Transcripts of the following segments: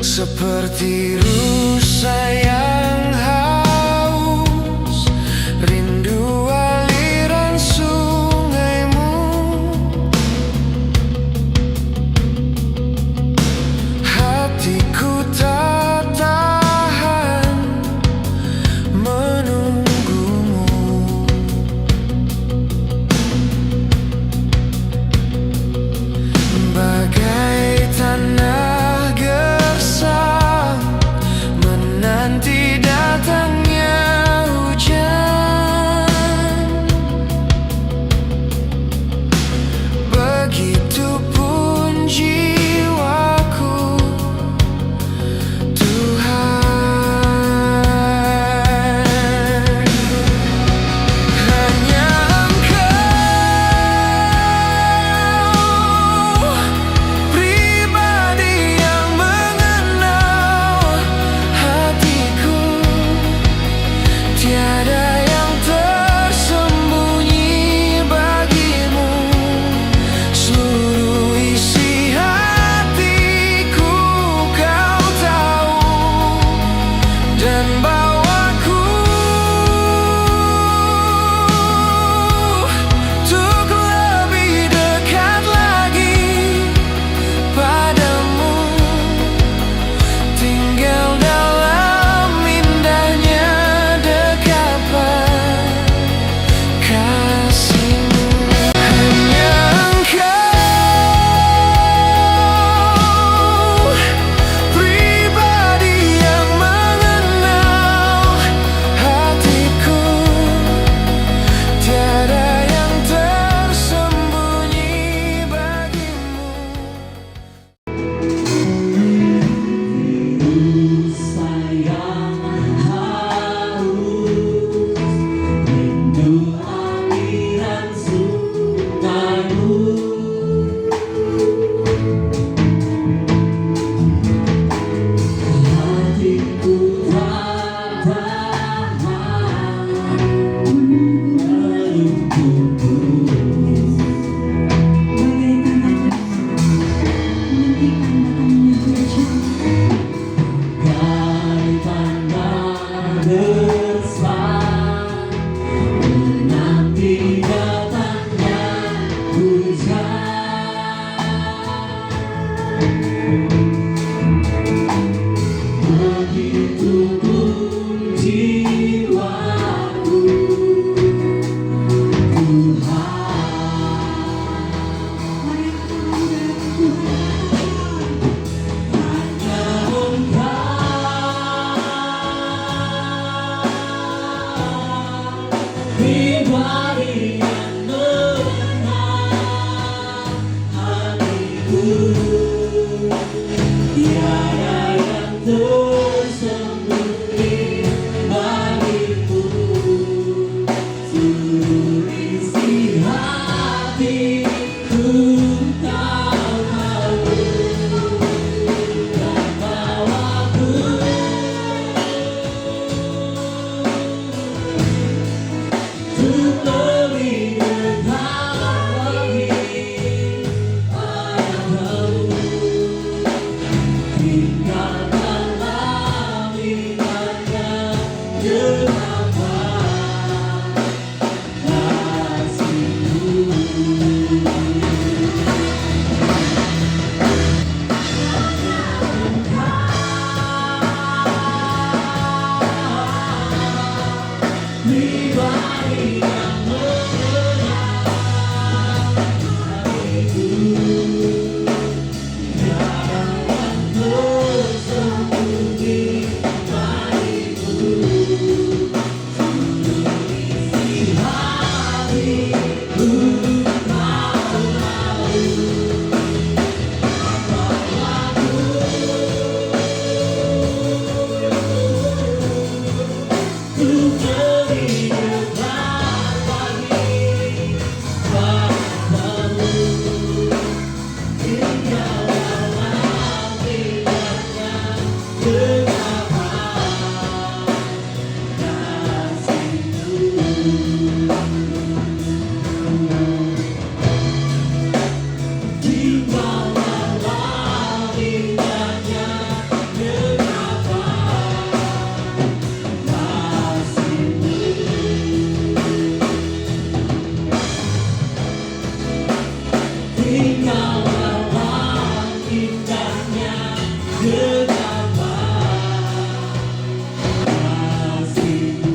Seperti rusa yang haus, rindu aliran sungaimu. Hatiku tak tahan menunggumu. Bagai tanah gersang menanti datangnya hujan, begitupun jiwaku, Tuhan. Hanya Engkau pribadi yang mengenal hatiku, tiada yang tersembunyi bagimu. Seluruh isi hatiku kau tahu, dan bawaku untuk lebih dekat lagi padamu, tinggal dalam indahnya dekapan kasihmu. Hanya Engkau pribadi yang mengenal hatiku, tiada yang tersembunyi bagimu. Sayang haus, rindu aliran sungaimu. Hatiku tak tahan menunggumu. Bagai tanah gersang menanti datangnya hujan, begitupun jiwaku, pribadi yang mengenal hatiku, tiada yang tersembunyi bagiku. Seluruh isi hatiku kau tahu, dan bawaku untuk lebih dekat lagi padamu, tinggal dalam indahnya dekapan kasihmu. Pribadi yang mengenal hatiku, tiada yang tersembunyi betapa kasih-Mu.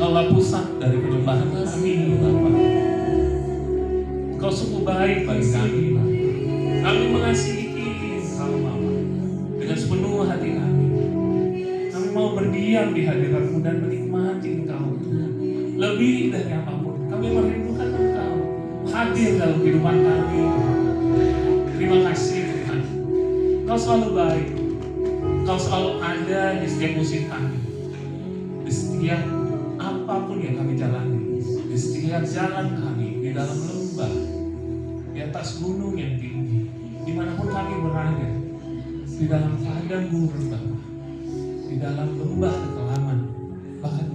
Engkaulah pusat dari penyembahan kami, Bapa. Engkau sungguh baik bagi kami, Bapa. Kami mengasihi Engkau, Bapa, dengan sepenuh hati kami. Kami mau berdiam di hadirat-Mu dan menikmati Engkau lebih dari apapun. Kami merindukan Engkau hadir dalam kehidupan kami. Terima kasih Tuhan. Engkau selalu baik. Engkau selalu ada di setiap musim kami, di setiap apapun yang kami jalani, di setiap jalan kami, di dalam lembah, di atas gunung yang tinggi, dimanapun kami berada, di dalam padang gurun, Bapa, di dalam lembah kekelaman, bahkan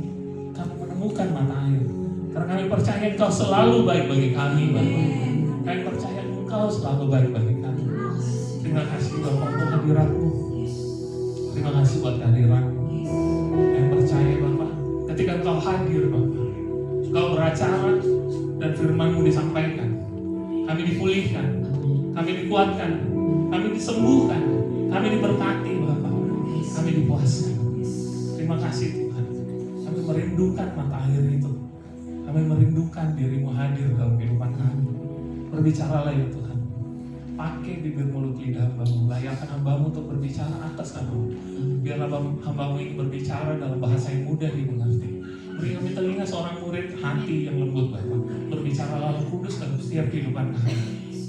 kami menemukan mata air, karena kami percaya Engkau selalu baik bagi kami, Bapa. Kami percaya Engkau selalu baik bagi kami. Terima kasih Bapa untuk hadirat-Mu. Terima kasih buat kehadiran-Mu. Yang percaya Bapa, ketika Engkau hadir Bapa, Engkau beracara dan firman-Mu disampaikan, kami dipulihkan, kami dikuatkan, kami disembuhkan, kami diberkati Bapa, kami dipuaskan. Terima kasih Tuhan. Kami merindukan mata air itu. Kami merindukan diri-Mu hadir dalam kehidupan kami. Berbicaralah ya Tuhan. Pakai bibir mulut lidah hamba-Mu, layakkan hamba-Mu untuk berbicara atas nama-Mu. Biar hamba-Mu ini berbicara dalam bahasa yang mudah dimengerti. Beri kami telinga seorang murid, hati yang lembut Bapa. Berbicaralah Roh Kudus dalam setiap kehidupan kami.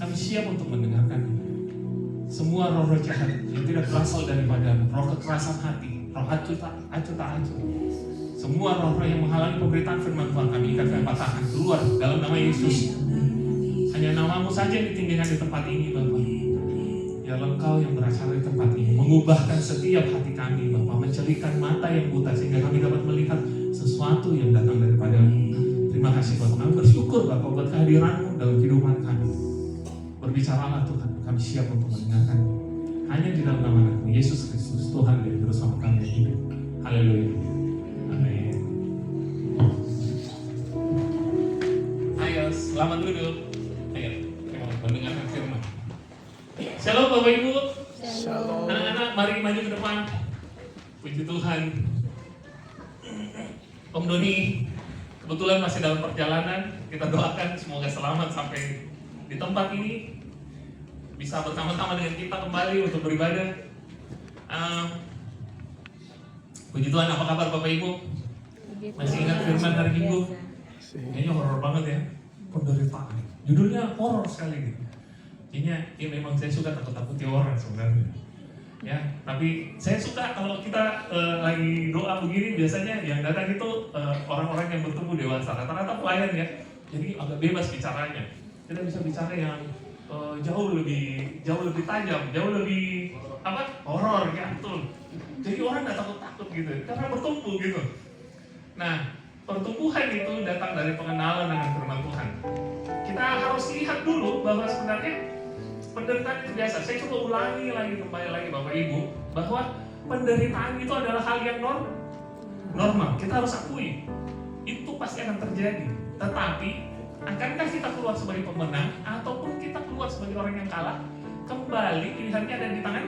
Kami siap untuk mendengarkan semua roh-roh jahat yang tidak berasal daripada roh kekerasan hati, roh acuh tak acuh. Semua roh-roh yang menghalangi pemberitaan firman Tuhan kami ikat dan patahkan keluar dalam nama Yesus. Hanya nama-Mu saja yang ditinggikan di tempat ini Bapa. Ya Engkau yang beracara di tempat ini, mengubahkan setiap hati kami Bapa, mencelikan mata yang buta sehingga kami dapat melihat sesuatu yang datang daripada-Mu. Terima kasih Bapa, kami bersyukur Bapa buat kehadiran-Mu dalam kehidupan kami. Berbicaralah Tuhan, kami siap untuk mendengarkan. Hanya di dalam nama Yesus Kristus Tuhan dan Juru Selamat kami yang hidup. Haleluya. Amin. Ayo, selamat duduk. Ayo, mendengarkan firman. Shalom Bapak Ibu. Shalom. Anak-anak, mari maju ke depan. Puji Tuhan. Om Doni kebetulan masih dalam perjalanan. Kita doakan semoga selamat sampai di tempat ini, bisa bersama-sama dengan kita kembali untuk beribadah. Puji Tuhan, apa kabar Bapak Ibu? Masih ingat firman hari Minggu? Kayaknya horor banget ya, penderitaan. Judulnya horor sekali gitu. Jadinya ya memang saya suka takut-takuti orang sebenarnya. Ya, tapi saya suka kalau kita lagi doa begini, biasanya yang datang itu orang-orang yang bertumbuh dewasa, rata-rata pelayan ya. Jadi agak bebas bicaranya. Kita bisa bicara yang jauh lebih tajam, jauh lebih horor ya, betul. Jadi orang nggak takut-takut gitu, karena bertumbuh gitu. Nah, pertumbuhan itu datang dari pengenalan dengan firman Tuhan. Kita harus lihat dulu bahwa sebenarnya penderitaan itu biasa. Saya coba ulangi lagi kembali lagi Bapak Ibu, bahwa penderitaan itu adalah hal yang normal. Kita harus akui itu pasti akan terjadi. Tetapi akankah kita keluar sebagai pemenang ataupun kita keluar sebagai orang yang kalah? Kembali pilihannya ada di tangan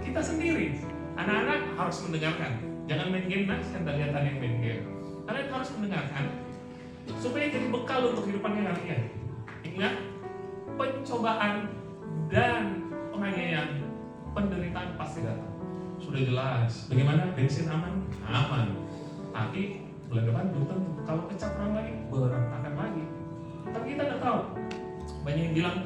kita sendiri. Anak-anak harus mendengarkan. Jangan main game, nah, kan lihat ada yang main game. Kalian harus mendengarkan supaya jadi bekal untuk kehidupannya kalian. Ingat, pencobaan dan penganiayaan, penderitaan pasti datang. Sudah jelas. Bagaimana? Bensin aman? Aman. Tapi bulan depan belum tentu. Kalau pecah perang lagi, berantakan lagi. Tapi kita nggak tahu. Banyak yang bilang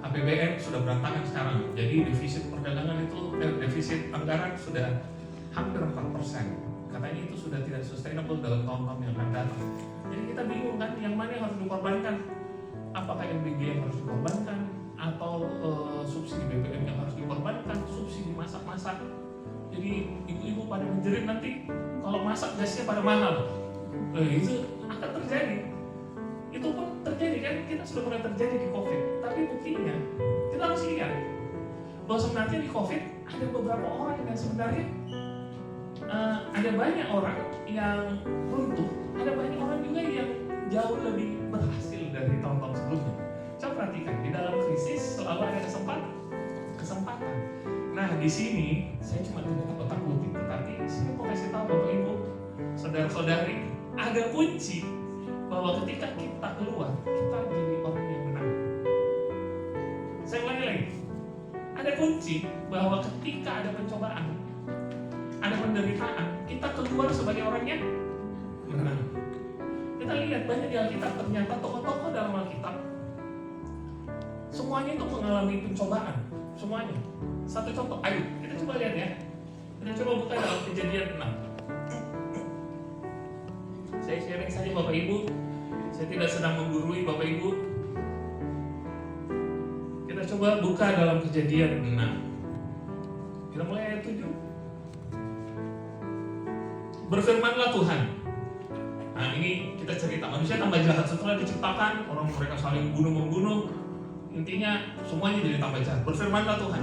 APBN sudah berantakan sekarang. Jadi defisit perdagangan itu, defisit anggaran sudah hampir 4%. Katanya itu sudah tidak sustainable dalam tahun-tahun yang akan datang. Jadi kita bingung kan, yang mana yang harus dikorbankan? Apakah MBG yang harus dikorbankan? Atau subsidi BBM yang harus dikorbankan? Subsidi masak-masak? Jadi ibu-ibu pada menjerit nanti kalau masak gasnya pada mahal. Itu akan terjadi. Itu pun terjadi kan, kita sudah pernah terjadi di COVID. Tapi buktinya kita harus lihat bahwa sebenarnya di COVID ada beberapa orang yang sebenarnya ada banyak orang yang runtuh, ada banyak orang juga yang jauh lebih berhasil dari tahun-tahun sebelumnya. Coba perhatikan, di dalam krisis selalu ada kesempatan. Nah, di sini saya cuma tidak takut-takutin, tetapi saya mau kasih tahu Bapak Ibu, saudara-saudari, ada kunci bahwa ketika kita keluar, kita jadi orang yang menang. Saya ulangi lagi, ada kunci bahwa ketika ada pencobaan, ada penderitaan, kita keluar sebagai orang yang menang. Kita lihat banyak di Alkitab, ternyata tokoh-tokoh dalam Alkitab semuanya itu mengalami pencobaan, semuanya. Satu contoh, ayo kita coba lihat ya. Kita coba buka dalam Kejadian 6. Saya sharing saja Bapak Ibu, saya tidak sedang menggurui Bapak Ibu. Kita coba buka dalam Kejadian 6. Kita mulai ayat 7. Berfirmanlah Tuhan. Nah, ini kita cerita manusia tambah jahat setelah diciptakan, orang mereka saling bunuh-membunuh. Intinya semuanya jadi tambah jahat. Berfirmanlah Tuhan,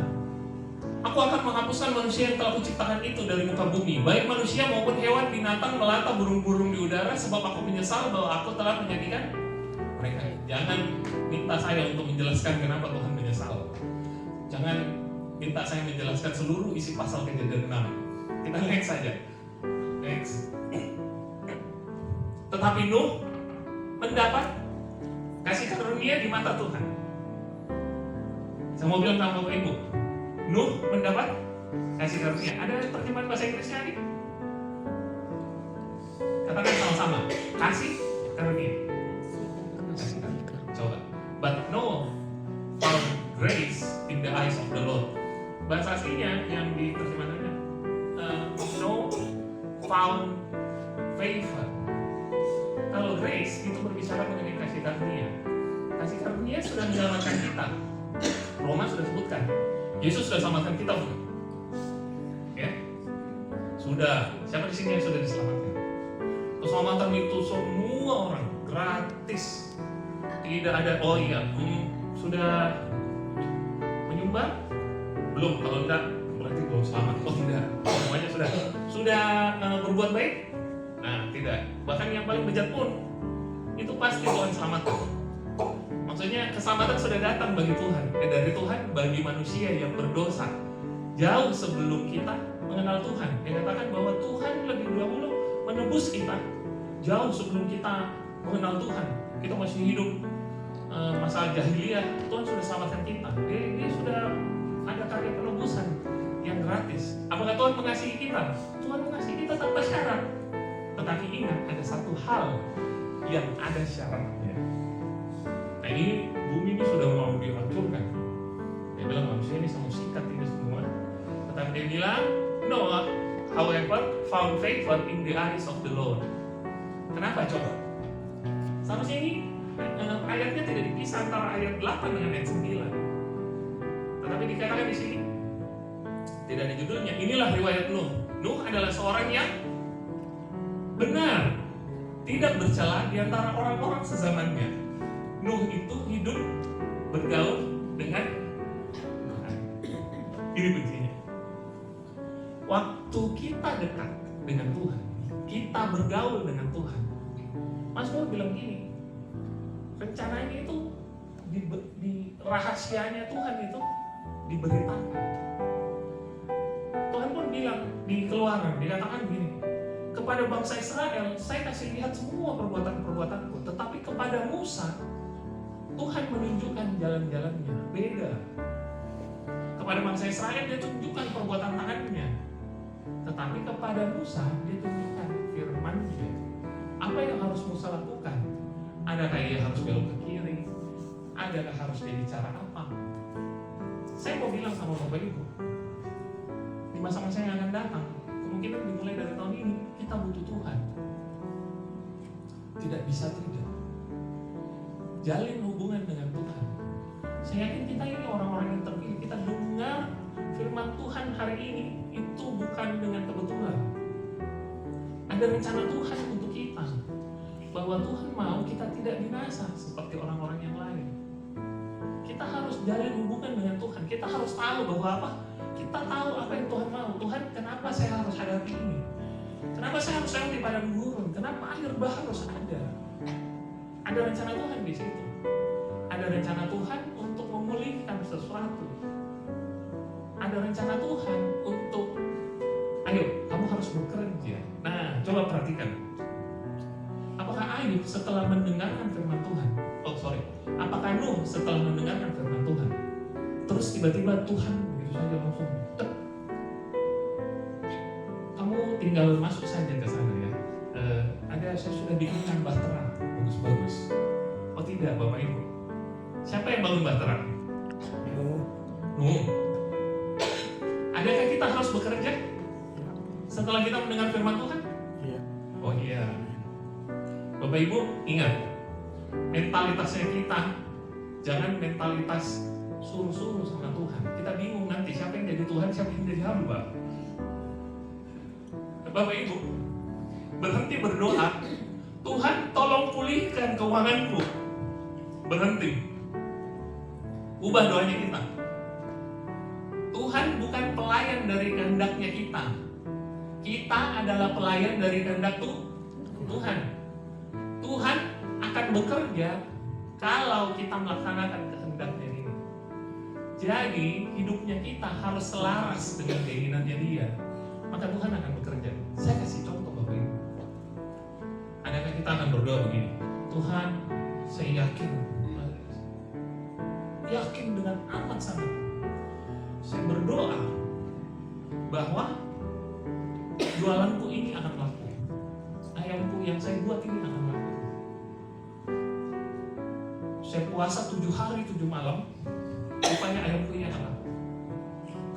aku akan menghapuskan manusia yang telah kuciptakan itu dari muka bumi, baik manusia maupun hewan, binatang, melata, burung-burung di udara, sebab aku menyesal bahwa aku telah menjadikan mereka. Jangan minta saya untuk menjelaskan kenapa Tuhan menyesal. Jangan minta saya menjelaskan seluruh isi pasal Kejadian 6. Kita next saja. Next. Tetapi Nuh mendapat kasih karunia di mata Tuhan. Saya mau bilang sama Bapak Ibu, Nuh mendapat kasih karunia. Ada terjemahan bahasa Inggrisnya nih? Katakan sama-sama, kasih karunia. Kasih karunia. Coba. But Noah found grace in the eyes of the Lord. Bahasa aslinya yang diterjemahkannya, Noah found favor. Kalau grace itu berbicara mengenai kasih karunia. Kasih karunia sudah menyelamatkan kita. Roma sudah sebutkan. Yesus sudah selamatkan kita, bukan? Ya, sudah. Siapa di sini yang sudah diselamatkan? Keselamatan itu semua orang gratis. Tidak ada. Oh iya, sudah menyumbang? Belum. Kalau enggak, berarti belum selamat. Oh tidak. Semuanya sudah berbuat baik? Nah, tidak. Bahkan yang paling bejat pun itu pasti Tuhan selamatkan. Maksudnya keselamatan sudah datang bagi Tuhan, dari Tuhan bagi manusia yang berdosa. Jauh sebelum kita mengenal Tuhan, dia katakan bahwa Tuhan lebih dahulu menebus kita. Jauh sebelum kita mengenal Tuhan, kita masih hidup masa jahiliyah, Tuhan sudah selamatkan kita. Dia sudah ada karya penebusan yang gratis. Apakah Tuhan mengasihi kita? Tuhan mengasihi kita tanpa syarat. Tetapi ingat, ada satu hal yang ada syaratnya. Nah, ini bumi ini sudah mau dihancurkan. Dia bilang manusia ini sama sikat ini semua. Tetapi dia bilang, Noah, however, found favor in the eyes of the Lord. Kenapa coba? Seharusnya ini ayatnya tidak dipisah antara ayat 8 dengan ayat 9. Tetapi dikatakan di sini tidak ada judulnya. Inilah riwayat Nuh. Nuh adalah seorang yang benar, tidak bercela di antara orang-orang sezamannya. Nuh itu hidup bergaul dengan Tuhan. Ini kuncinya. Waktu waktu kita dekat dengan Tuhan, kita bergaul dengan Tuhan, Mazmur bilang gini, rencananya itu di rahasianya Tuhan itu diberitakan. Tuhan pun bilang di Keluaran, dikatakan begini, kepada bangsa Israel saya kasih lihat semua perbuatan-perbuatanku, tetapi kepada Musa Tuhan menunjukkan jalan-jalannya beda. Kepada bangsa Israel dia tunjukkan perbuatan tangannya, tetapi kepada Musa dia tunjukkan firman-Nya. Apa yang harus Musa lakukan? Adakah ia harus belok ke kiri? Adakah harus jadi cara apa? Saya mau bilang sama Bapak Ibu, di masa-masa yang akan datang, kemungkinan dimulai dari tahun ini, kita butuh Tuhan. Tidak bisa tidak. Jalin hubungan dengan Tuhan. Saya yakin kita ini orang-orang yang terpilih, kita dengar firman Tuhan hari ini itu bukan dengan kebetulan. Ada rencana Tuhan untuk kita, bahwa Tuhan mau kita tidak binasa seperti orang-orang yang lain. Kita harus jalin hubungan dengan Tuhan. Kita harus tahu bahwa apa? Kita tahu apa yang Tuhan mau. Tuhan, kenapa saya harus hadapi ini? Kenapa saya harus lewat di padang gurun? Kenapa air bah harus ada? Ada rencana Tuhan di situ. Ada rencana Tuhan untuk memulihkan sesuatu. Ada rencana Tuhan untuk, ayo, kamu harus bekerja. Nah, coba perhatikan. Apakah Ayub setelah mendengarkan firman Tuhan? Apakah Nuh setelah mendengarkan firman Tuhan? Terus tiba-tiba Tuhan begitu saja langsung, kamu tinggal masuk saja ke sana ya. Saya sudah bikinkan bahtera, bagus-bagus. Oh tidak, Bapak Ibu. Siapa yang bangun bahtera? Nuh. Adakah kita harus bekerja setelah kita mendengar firman Tuhan? Iya. Oh iya. Bapak Ibu ingat, mentalitasnya kita jangan mentalitas suruh-suruh sama Tuhan. Kita bingung nanti siapa yang jadi Tuhan, siapa yang jadi hamba. Bapak Ibu, berhenti berdoa, Tuhan tolong pulihkan keuanganku. Berhenti. Ubah doanya kita. Tuhan bukan pelayan dari kehendaknya kita. Kita adalah pelayan dari kehendak Tuhan. Tuhan akan bekerja kalau kita melaksanakan kehendaknya ini. Jadi hidupnya kita harus selaras dengan keinginannya Dia. Maka Tuhan akan bekerja. Saya kasih contoh Bapak Ibu. Adakah kita akan berdoa begini? Tuhan, saya yakin dengan amat sangat. Saya berdoa bahwa jualanku ini akan laku. Ayamku yang saya buat ini akan laku. Saya puasa 7 hari 7 malam, rupanya ayamku ini akan laku.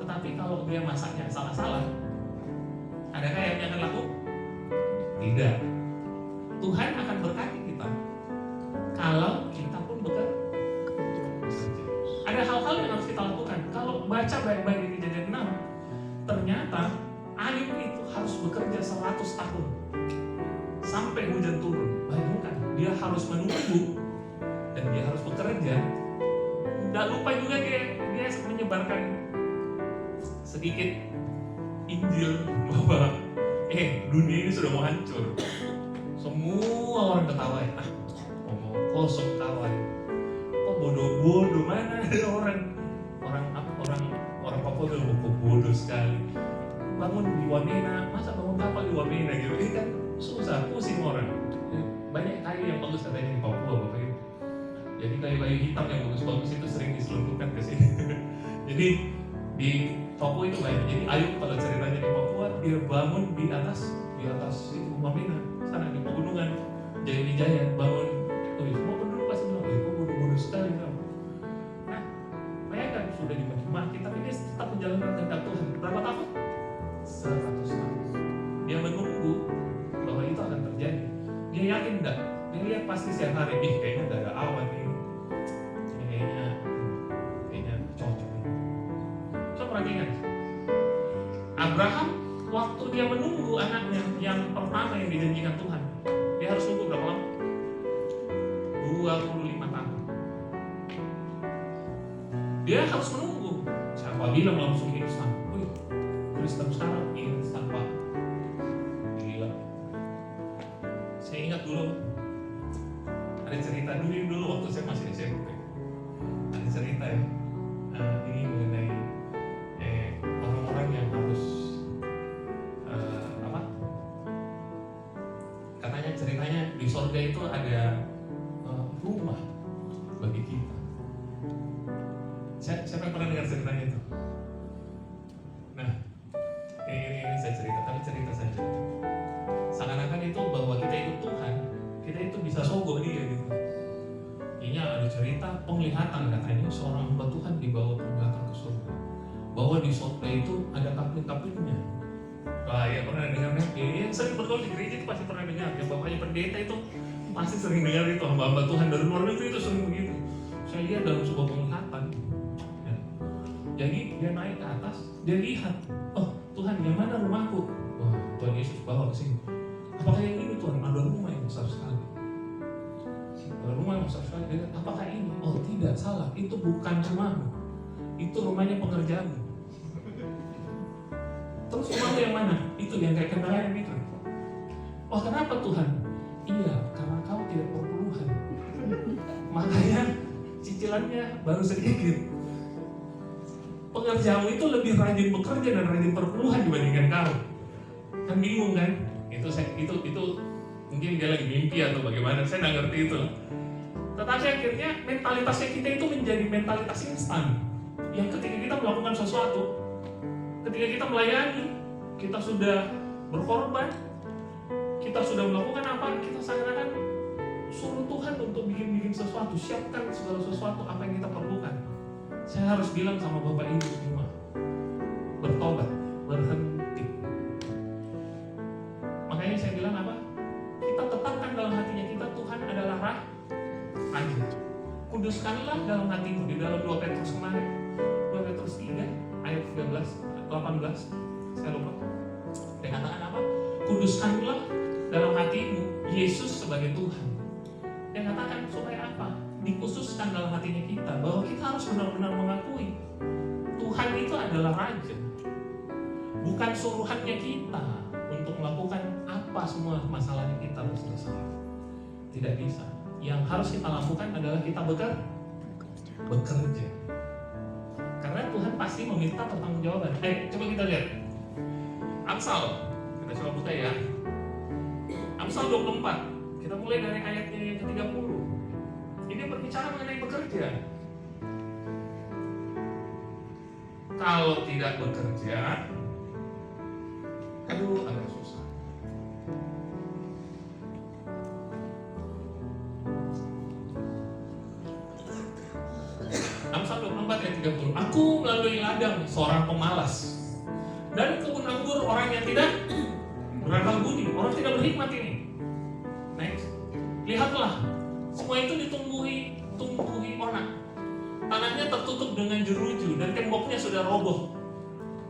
Tetapi kalau dia masaknya salah-salah, adakah ayamnya akan laku? Tidak. Tuhan akan berkati kita kalau kita pun bekerja. Ada hal-hal yang harus kita lakukan. Kalau baca baik-baik di Kejadian 6, ternyata Ayub itu harus bekerja 100 tahun sampai hujan turun. Bayangkan, dia harus menunggu dan dia harus bekerja. Tidak lupa juga dia menyebarkan sedikit Injil bahwa dunia ini sudah mau hancur. Semua orang ketawain, ngomong kosong kawan. Kok bodoh-bodoh, mana ada orang Papua bilang kok bodoh sekali. Bangun di Wamena, masa bangun kapal di Wamena gitu? Ini kan susah, pusing orang. Banyak kayu yang bagus katanya di Papua, Bapak Ibu. Jadi kayu-kayu hitam yang bagus-bagus itu sering diselundupkan ke sini. Jadi di Papua itu banyak. Jadi Ayub kalau ceritanya di Papua, dia bangun di atas itu Wamena, sana di pegunungan Jaya bangun. Semua penduduk pasti bilang, kok bodoh-bodoh sekali kamu. Nah, bayangkan sudah dimaki-maki, tapi dia tetap menjalankan kehendak Tuhan. Berapa tahun? 100 tahun. Dia menunggu bahwa itu akan terjadi. Dia yakin enggak? Dia lihat pasti setiap hari, kayaknya enggak ada awan ini. Ini kayaknya cocok. Coba perhatikan. Abraham waktu dia menunggu anaknya yang pertama yang dijanjikan Tuhan, dia harus nunggu berapa lama? 25 tahun. Dia harus menunggu. Siapa bilang langsung instan? Kristen sekarang instan. Saya ingat dulu ada cerita dulu waktu saya masih SMP. Ada cerita ya, ini mengenai orang-orang yang harus katanya ceritanya di surga itu ada rumah bagi kita. Siapa yang pernah dengar ceritanya itu? Nah, ini saya cerita, tapi cerita saja. Seakan-akan itu bahwa kita itu Tuhan, kita itu bisa sogo dia gitu. Ini ada cerita penglihatan katanya seorang hamba Tuhan dibawa penglihatan ke surga. Bahwa di surga itu ada kapling-kaplingnya. Wah ya pernah dengar kan? Yang sering bergaul di gereja itu pasti pernah dengar. Yang bapaknya pendeta itu pasti sering dengar itu, hamba-hamba Tuhan dari luar negeri itu sering begitu. Saya lihat dalam sebuah penglihatan. Ya. Jadi dia naik ke atas, dia lihat, oh Tuhan yang mana rumahku? Wah Tuhan Yesus bawa ke sini. Apakah yang ini Tuhan? Ada rumah yang besar sekali. Ada rumah yang besar sekali. Dia kata, apakah ini? Oh tidak, salah. Itu bukan rumahmu. Itu rumahnya pengerjaanmu. Terus rumahmu yang mana? Itu yang kayak kendaraan itu. Oh kenapa Tuhan? Iya, karena kau tidak perpuluhan. Makanya cicilannya baru sedikit. Pengerjaanmu itu lebih rajin bekerja dan rajin perpuluhan dibandingkan kau. Kan bingung kan? Itu mungkin dia lagi mimpi atau bagaimana, saya nggak ngerti itu. Tetapi akhirnya mentalitasnya kita itu menjadi mentalitas instan. Yang ketika kita melakukan sesuatu, ketika kita melayani, kita sudah berkorban, kita sudah melakukan apa, kita seakan-akan suruh Tuhan untuk bikin sesuatu, siapkan segala sesuatu apa yang kita perlukan. Saya harus bilang sama Bapak Ibu semua, bertobat, berhenti. Makanya saya bilang apa? Kita tetapkan dalam hatinya kita Tuhan adalah Raja. Kuduskanlah dalam hatimu, di dalam 2 Petrus kemarin, 2 Petrus 3 ayat 18, saya lupa. Dia katakan apa? Kuduskanlah dalam hatimu Yesus sebagai Tuhan. Dia katakan supaya apa? Dikhususkan dalam hatinya kita bahwa kita harus benar-benar mengakui Tuhan itu adalah Raja. Bukan suruhannya kita untuk melakukan apa semua masalahnya kita harus selesai. Tidak bisa. Yang harus kita lakukan adalah kita bekerja. Karena Tuhan pasti meminta pertanggungjawaban. Coba kita lihat Amsal. Kita coba buka ya. Amsal 24. Kita mulai dari ayatnya yang ke-30. Ini berbicara mengenai bekerja. Kalau tidak bekerja, agak susah. Amsal 24 ayat 30. Aku melalui ladang seorang pemalas dan kebun anggur orang yang tidak berakal budi, orang tidak berhikmat ini. Next. Lihatlah, semua itu ditumbuhi onak. Tanahnya tertutup dengan jeruju dan temboknya sudah roboh.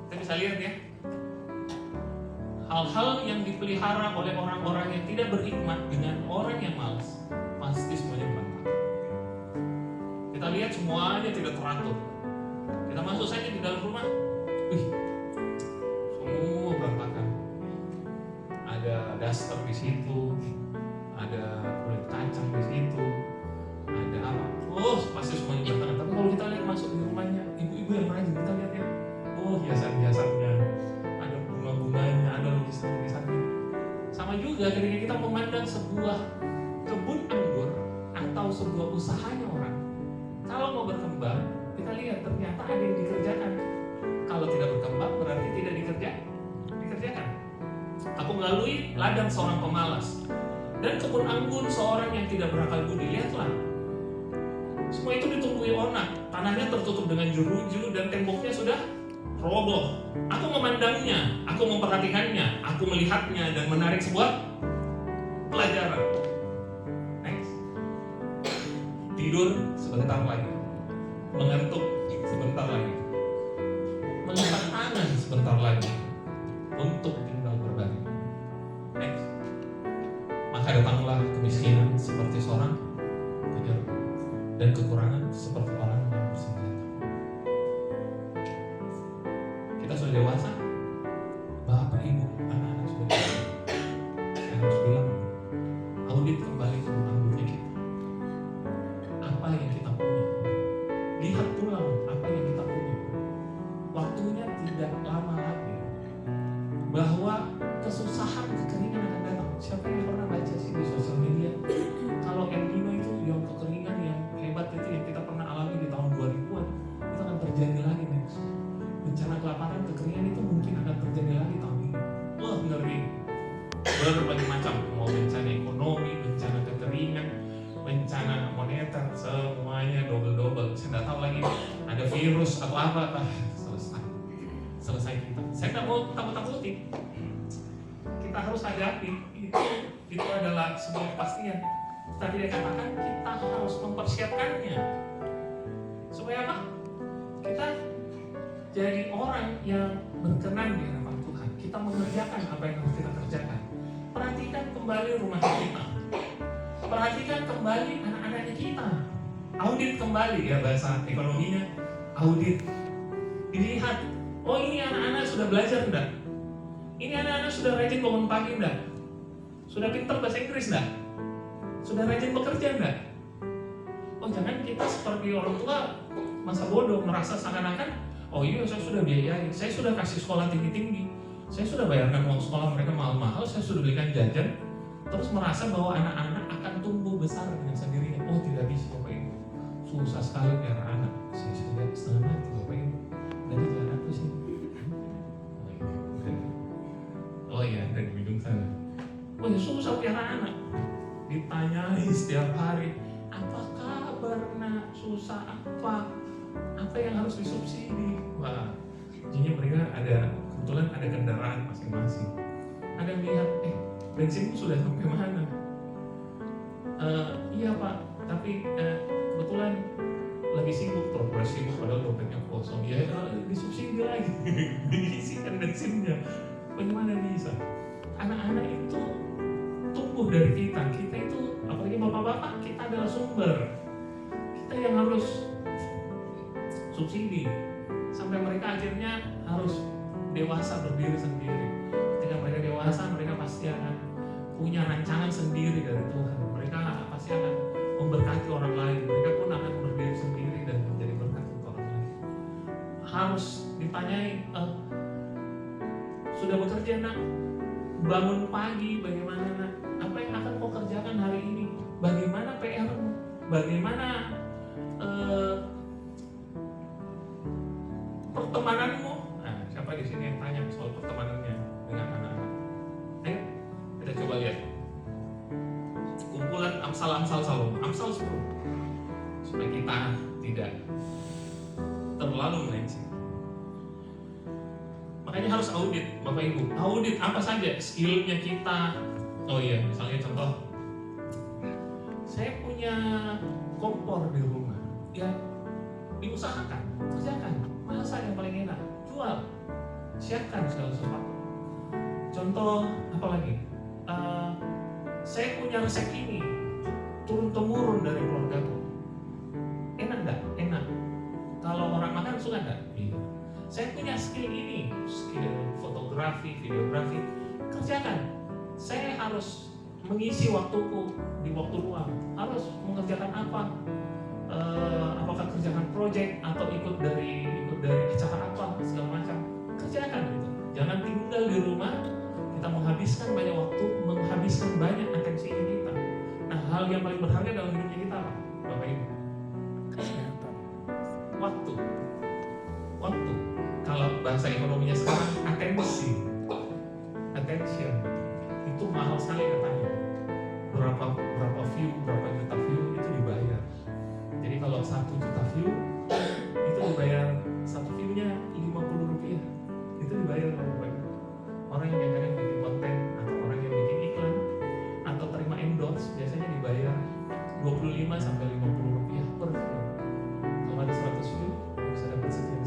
Kita bisa lihat ya. Hal-hal yang dipelihara oleh orang-orang yang tidak berhikmat dengan orang yang malas, pasti semuanya berantakan. Kita lihat semuanya tidak teratur. Kita masuk saja di dalam rumah, semua berantakan. Ada daster di situ, ada kulit kacang di situ, ada apa? Oh, pasti semuanya berantakan. Tapi kalau kita lihat masuk di rumahnya, ibu-ibu yang rajin, kita lihat ya, oh hiasan-hiasannya, ada bunga-bunganya, ada lukisan-lukisannya. Sama juga ketika kita memandang sebuah kebun anggur atau sebuah usahanya orang, kalau mau berkembang, kita lihat ternyata ada yang dikerjakan. Kalau tidak berkembang berarti tidak dikerjakan. Aku melalui ladang seorang pemalas dan kebun anggur seorang yang tidak berakal budi. Lihatlah, semua itu ditumbuhi onak, tanahnya tertutup dengan jeruju dan temboknya sudah roboh. Aku memandangnya, aku memperhatikannya, aku melihatnya dan menarik sebuah pelajaran. Next. Tidur sebentar lagi, mengantuk sebentar lagi, mengangkat tangan sebentar lagi untuk tinggal berbaring. Next. Maka datanglah kemiskinan seperti seorang penjuru dan kekurangan seperti orang yang bersenjata. Kita sudah dewasa, Bapak Ibu, anak-anak sudah dewasa. Saya harus bilang, macam-macam, mau bencana ekonomi, bencana kekeringan, bencana moneter, semuanya double. Saya nggak tahu lagi ada virus atau apa, selesai kita. Saya nggak mau takut-takutin. Kita harus hadapi itu adalah sebuah kepastian. Tadi dia katakan kita harus mempersiapkannya. Supaya apa? Kita jadi orang yang berkenan di hadapan Tuhan. Kita mengerjakan apa yang harus kita kerjakan. Perhatikan kembali rumah kita. Perhatikan kembali anak-anaknya kita. Audit kembali, ya bahasa ekonominya, audit. Dilihat, oh ini anak-anak sudah belajar enggak? Ini anak-anak sudah rajin bangun pagi enggak? Sudah pintar bahasa Inggris enggak? Sudah rajin bekerja enggak? Oh jangan kita seperti orang tua masa bodoh, merasa seakan-akan, oh iya saya sudah biayain, saya sudah kasih sekolah tinggi-tinggi, saya sudah bayarkan uang sekolah mereka mahal-mahal, saya sudah belikan jajan, terus merasa bahwa anak-anak akan tumbuh besar dengan sendirinya. Oh tidak bisa Bapak Ibu, susah sekali pelihara anak. Saya sudah setengah mati Bapak Ibu, dari jalan aku sih. Oh iya, dari hidung sana. Oh ya susah pelihara anak. Ditanyai setiap hari, apa kabar nak, susah apa? Apa yang harus disubsidi? Wah, jadinya mereka kebetulan ada kendaraan masing-masing. Ada yang lihat, bensinmu sudah sampai mana? Iya Pak, tapi kebetulan lagi sibuk, pura-pura sibuk padahal dompetnya kosong. Ya disubsidi lagi, diisikan bensinnya. Bagaimana bisa? Anak-anak itu tumbuh dari kita itu, apalagi bapak-bapak, kita adalah sumber. Kita yang harus subsidi sampai mereka akhirnya harus dewasa berdiri sendiri. Ketika mereka dewasa, mereka pasti akan punya rancangan sendiri dari Tuhan. Mereka pasti akan memberkati orang lain. Mereka pun akan berdiri sendiri dan menjadi berkat untuk orang lain. Harus ditanyai, sudah bekerja nak? Bangun pagi bagaimana nak? Apa yang akan kau kerjakan hari ini? Bagaimana PR-mu? Bagaimana pertemananmu? Nah, siapa di sini yang tanya soal pertemanannya dengan anak-anak? Ayo, kita coba lihat. Kumpulan Amsal Salomo, Amsal 10. Supaya kita tidak terlalu melenceng. Makanya harus audit, Bapak Ibu. Audit apa saja skillnya kita. Oh iya, misalnya contoh, saya punya kompor di rumah. Ya, diusahakan, kerjakan. Masa yang paling enak, jual, siapkan segala sesuatu. Contoh apa lagi? Saya punya resep ini, turun temurun dari keluargaku. Enak enggak? Enak. Kalau orang makan suka enggak? Iya. Saya punya skill ini, skill fotografi, videografi, kerjakan. Saya harus mengisi waktuku di waktu luang. Harus mengerjakan apa? Apakah kerjakan project atau ikut dari acara apa segala macam, kerjakan gitu. Jangan tinggal di rumah kita menghabiskan banyak waktu, menghabiskan banyak atensi kita. Nah, hal yang paling berharga dalam hidupnya kita apa, Bapak Ibu? Waktu. Kalau bahasa ekonominya sekarang, attention itu mahal sekali katanya. Berapa view, berapa juta view itu dibayar. Jadi kalau 1 juta view itu dibayar, satu view-nya 50 rupiah. Itu dibayar Bapak Ibu. Orang yang kadang bikin konten atau orang yang bikin iklan atau terima endorse biasanya dibayar 25 sampai 50 rupiah per view. Kalau ada 100 view bisa dapat sekian.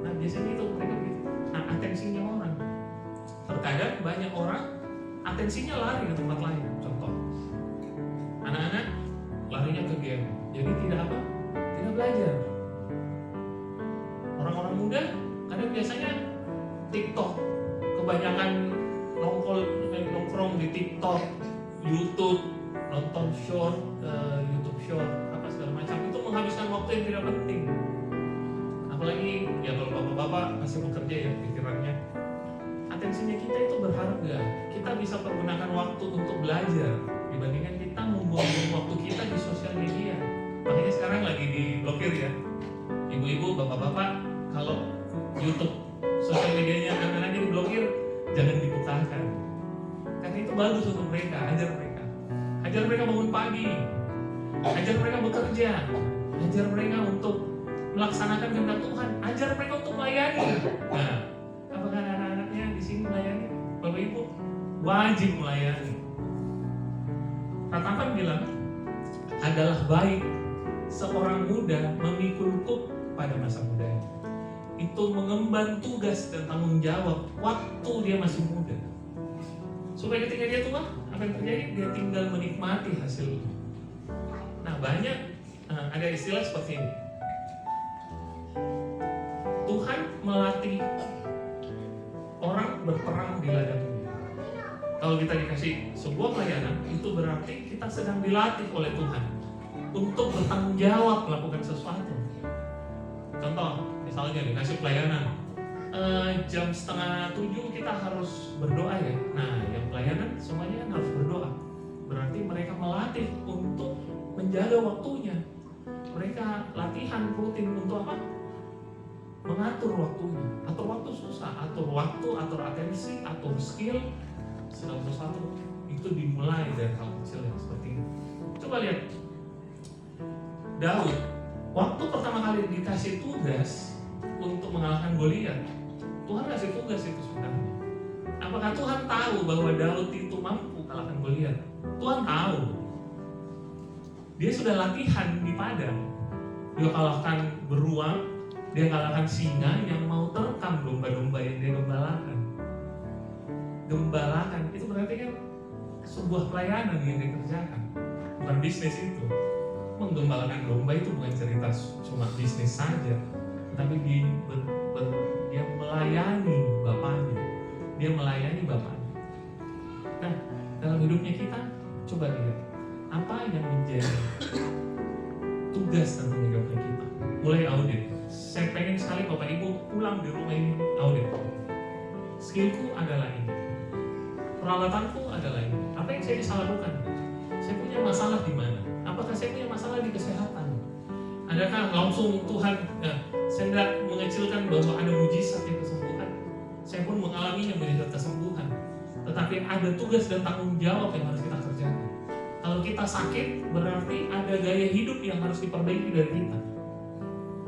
Nah biasanya itu mereka gitu. Nah atensinya orang. Terkadang banyak orang atensinya lari ke tempat lain. Contoh, anak-anak larinya ke game. Jadi tidak belajar. Orang-orang muda kadang biasanya TikTok, kebanyakan nongkrong di TikTok, YouTube, nonton short, YouTube short, apa segala macam, itu menghabiskan waktu yang tidak penting. Apalagi ya kalau bapak-bapak masih bekerja ya pikirannya, atensinya kita itu berharga. Kita bisa pergunakan waktu untuk belajar dibandingkan kita membuang waktu kita di sosial media. Makanya sekarang lagi diblokir ya, ibu-ibu, bapak-bapak, kalau YouTube sosial medianya anak-anaknya diblokir, jangan dibukakan. Karena itu bagus untuk mereka. mereka, ajar mereka. Ajar mereka bangun pagi, ajar mereka bekerja, ajar mereka untuk melaksanakan kehendak Tuhan, ajar mereka untuk melayani. Nah, apakah anak-anaknya di sini melayani? Bapak Ibu wajib melayani. Katakan bilang, adalah baik seorang muda memikul kuk pada masa mudanya. Itu mengemban tugas dan tanggung jawab waktu dia masih muda. Supaya ketika dia tua, apa yang terjadi? Dia tinggal menikmati hasilnya. Nah, banyak ada istilah seperti ini. Tuhan melatih orang berperang di ladang dunia. Kalau kita dikasih sebuah pelayanan, itu berarti kita sedang dilatih oleh Tuhan untuk bertanggung jawab melakukan sesuatu. Contoh, misalnya dikasih pelayanan, jam 6:30 kita harus berdoa ya. Nah, yang pelayanan semuanya kan harus berdoa. Berarti mereka melatih untuk menjaga waktunya. Mereka latihan rutin untuk apa? Mengatur waktunya. Atur waktu susah, atur waktu, atur atensi, atur skill, segala sesuatu itu dimulai dari hal kecil yang seperti ini. Coba lihat Daud, waktu pertama kali dikasih tugas untuk mengalahkan Goliat, Tuhan kasih tugas itu sebenarnya. Apakah Tuhan tahu bahwa Daud itu mampu kalahkan Goliat? Tuhan tahu. Dia sudah latihan di padang. Dia kalahkan beruang, dia kalahkan singa yang mau terkam domba-domba yang dia gembalakan. Gembalakan itu berarti kan sebuah pelayanan yang dikerjakan, bukan bisnis itu. Menggembalakan domba itu bukan cerita cuma bisnis saja, tapi dia melayani bapaknya. Dia melayani bapaknya. Nah, dalam hidupnya kita coba lihat apa yang menjadi tugas dan tanggung jawabnya kita. Mulai audit. Saya pengen sekali Bapak Ibu pulang di rumah ini audit. Skillku adalah ini, peralatanku adalah ini. Apa yang saya bisa lakukan? Saya punya masalah di mana? Apakah saya punya masalah di kesehatan? Adakah langsung Tuhan, saya tidak mengecilkan bahwa ada mujizat yang kesembuhan. Saya pun mengalaminya mujizat kesembuhan. Tetapi ada tugas dan tanggung jawab yang harus kita kerjakan. Kalau kita sakit, berarti ada gaya hidup yang harus diperbaiki dari kita.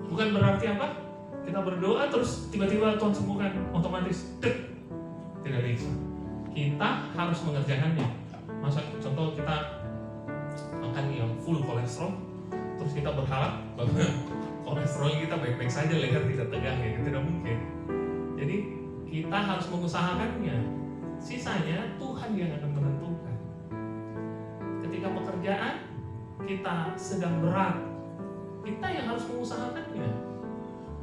Bukan berarti apa? Kita berdoa terus tiba-tiba Tuhan sembuhkan otomatis. Tidak bisa. Kita harus mengerjakannya. Masa contoh kita makan yang full kolesterol, terus kita berharap bahwa kolesterol kita baik-baik saja, leher tidak tegang, ya tidak mungkin. Jadi kita harus mengusahakannya. Sisanya Tuhan yang akan menentukan. Ketika pekerjaan kita sedang berat, kita yang harus mengusahakannya.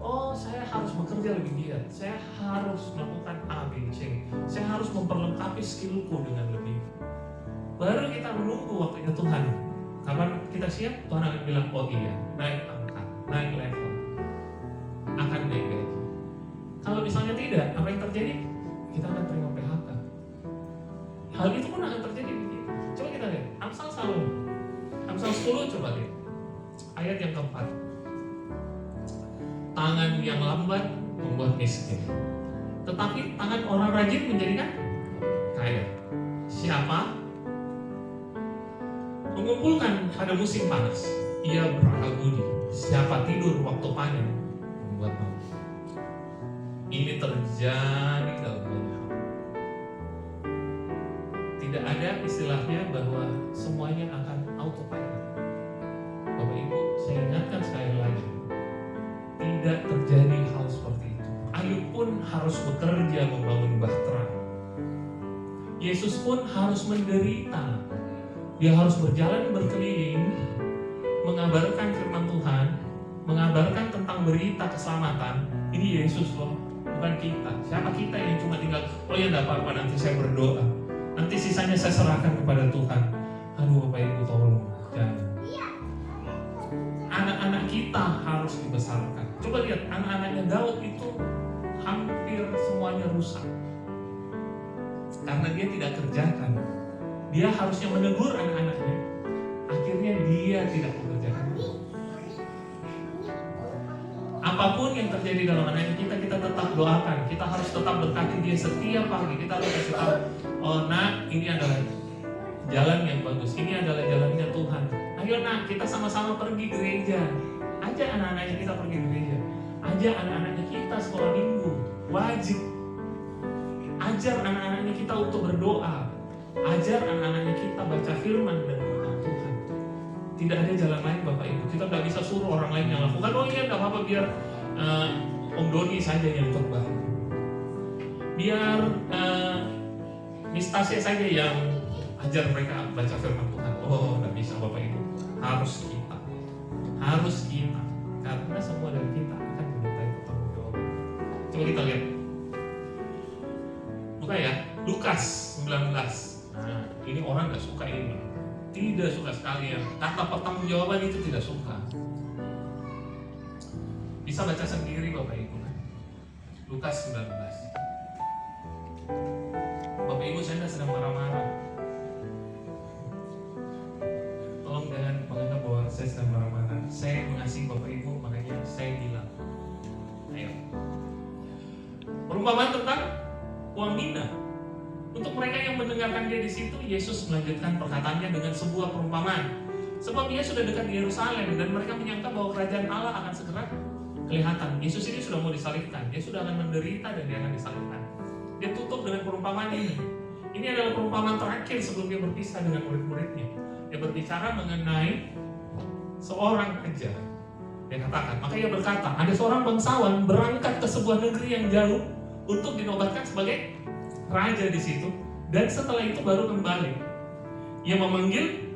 Oh, saya harus bekerja lebih giat. Saya harus melakukan A, B, C. Saya harus memperlengkapi skillku dengan lebih. Baru kita menunggu waktunya Tuhan. Kapan kita siap, Tuhan akan bilang, oh iya, naik angkat, naik level, akan naik gaji. Kalau misalnya tidak, apa yang terjadi? Kita akan terima PHK. Hal itu pun akan terjadi di kita. Coba kita lihat, Amsal 10 coba lihat. Ayat yang keempat. Tangan yang lambat membuat miskin, tetapi tangan orang rajin menjadikan kaya. Siapa mengumpulkan pada musim panas, ia berakal budi. Siapa tidur waktu panen, membuat malu. Ini terjadi dalam banyak hal. Tidak ada istilahnya bahwa semuanya akan autopilot. Bapak Ibu, saya ingatkan sekali lagi, tidak terjadi hal seperti itu. Ayub pun harus bekerja membangun bahtera. Yesus pun harus menderita. Dia harus berjalan berkeliling, mengabarkan firman Tuhan, mengabarkan tentang berita keselamatan. Ini Yesus loh, bukan kita. Siapa kita yang cuma tinggal, oh ya enggak apa-apa, nanti saya berdoa, nanti sisanya saya serahkan kepada Tuhan. Aduh Bapak Ibu tolong, jangan. Anak-anak kita harus dibesarkan. Coba lihat, anak-anaknya Daud itu hampir semuanya rusak karena dia tidak kerjakan. Dia harusnya menegur anak-anaknya, akhirnya dia tidak mengerjakan. Apapun yang terjadi dalam anak kita tetap doakan. Kita harus tetap berkati dia setiap pagi. Kita harus kasih tahu, oh nak, ini adalah jalan yang bagus. Ini adalah jalannya Tuhan. Ayo nak, kita sama-sama pergi gereja. Ajak anak-anaknya kita pergi gereja. Ajak anak-anaknya kita sekolah minggu. Wajib. Ajar anak-anaknya kita untuk berdoa. Ajar anak-anaknya kita baca firman dan tentang Tuhan. Tidak ada jalan lain Bapak Ibu. Kita nggak bisa suruh orang lain yang lakukan. Oh iya, nggak apa-apa, biar Om Doni saja yang khotbah. Biar Miss Tasya saja yang ajar mereka baca firman Tuhan. Oh, nggak bisa Bapak Ibu. Harus kita. Karena semua dari kita akan dimintai pertanggungjawaban. Coba kita lihat. Buka ya, Lukas 19. Nah, ini orang nggak suka ini. Tidak suka sekali ya. Kata pertanggungjawaban itu tidak suka. Bisa baca sendiri Bapak Ibu. Lukas 19. Bapak Ibu, saya sedang marah-marah. Tolong jangan menganggap bahwa saya sedang marah-marah. Saya mengasihi Bapak Ibu, makanya saya bilang. Ayo. Perumpamaan tentang uang mina. Untuk mereka yang mendengarkan dia di situ, Yesus melanjutkan perkataannya dengan sebuah perumpamaan. Sebab ia sudah dekat di Yerusalem dan mereka menyangka bahwa kerajaan Allah akan segera kelihatan. Yesus ini sudah mau disalibkan, dia sudah akan menderita dan dia akan disalibkan. Dia tutup dengan perumpamaan ini. Ini adalah perumpamaan terakhir sebelum dia berpisah dengan murid-muridnya. Dia berbicara mengenai seorang raja. Dia katakan, maka ia berkata, ada seorang bangsawan berangkat ke sebuah negeri yang jauh untuk dinobatkan sebagai raja di situ, dan setelah itu baru kembali. Ia memanggil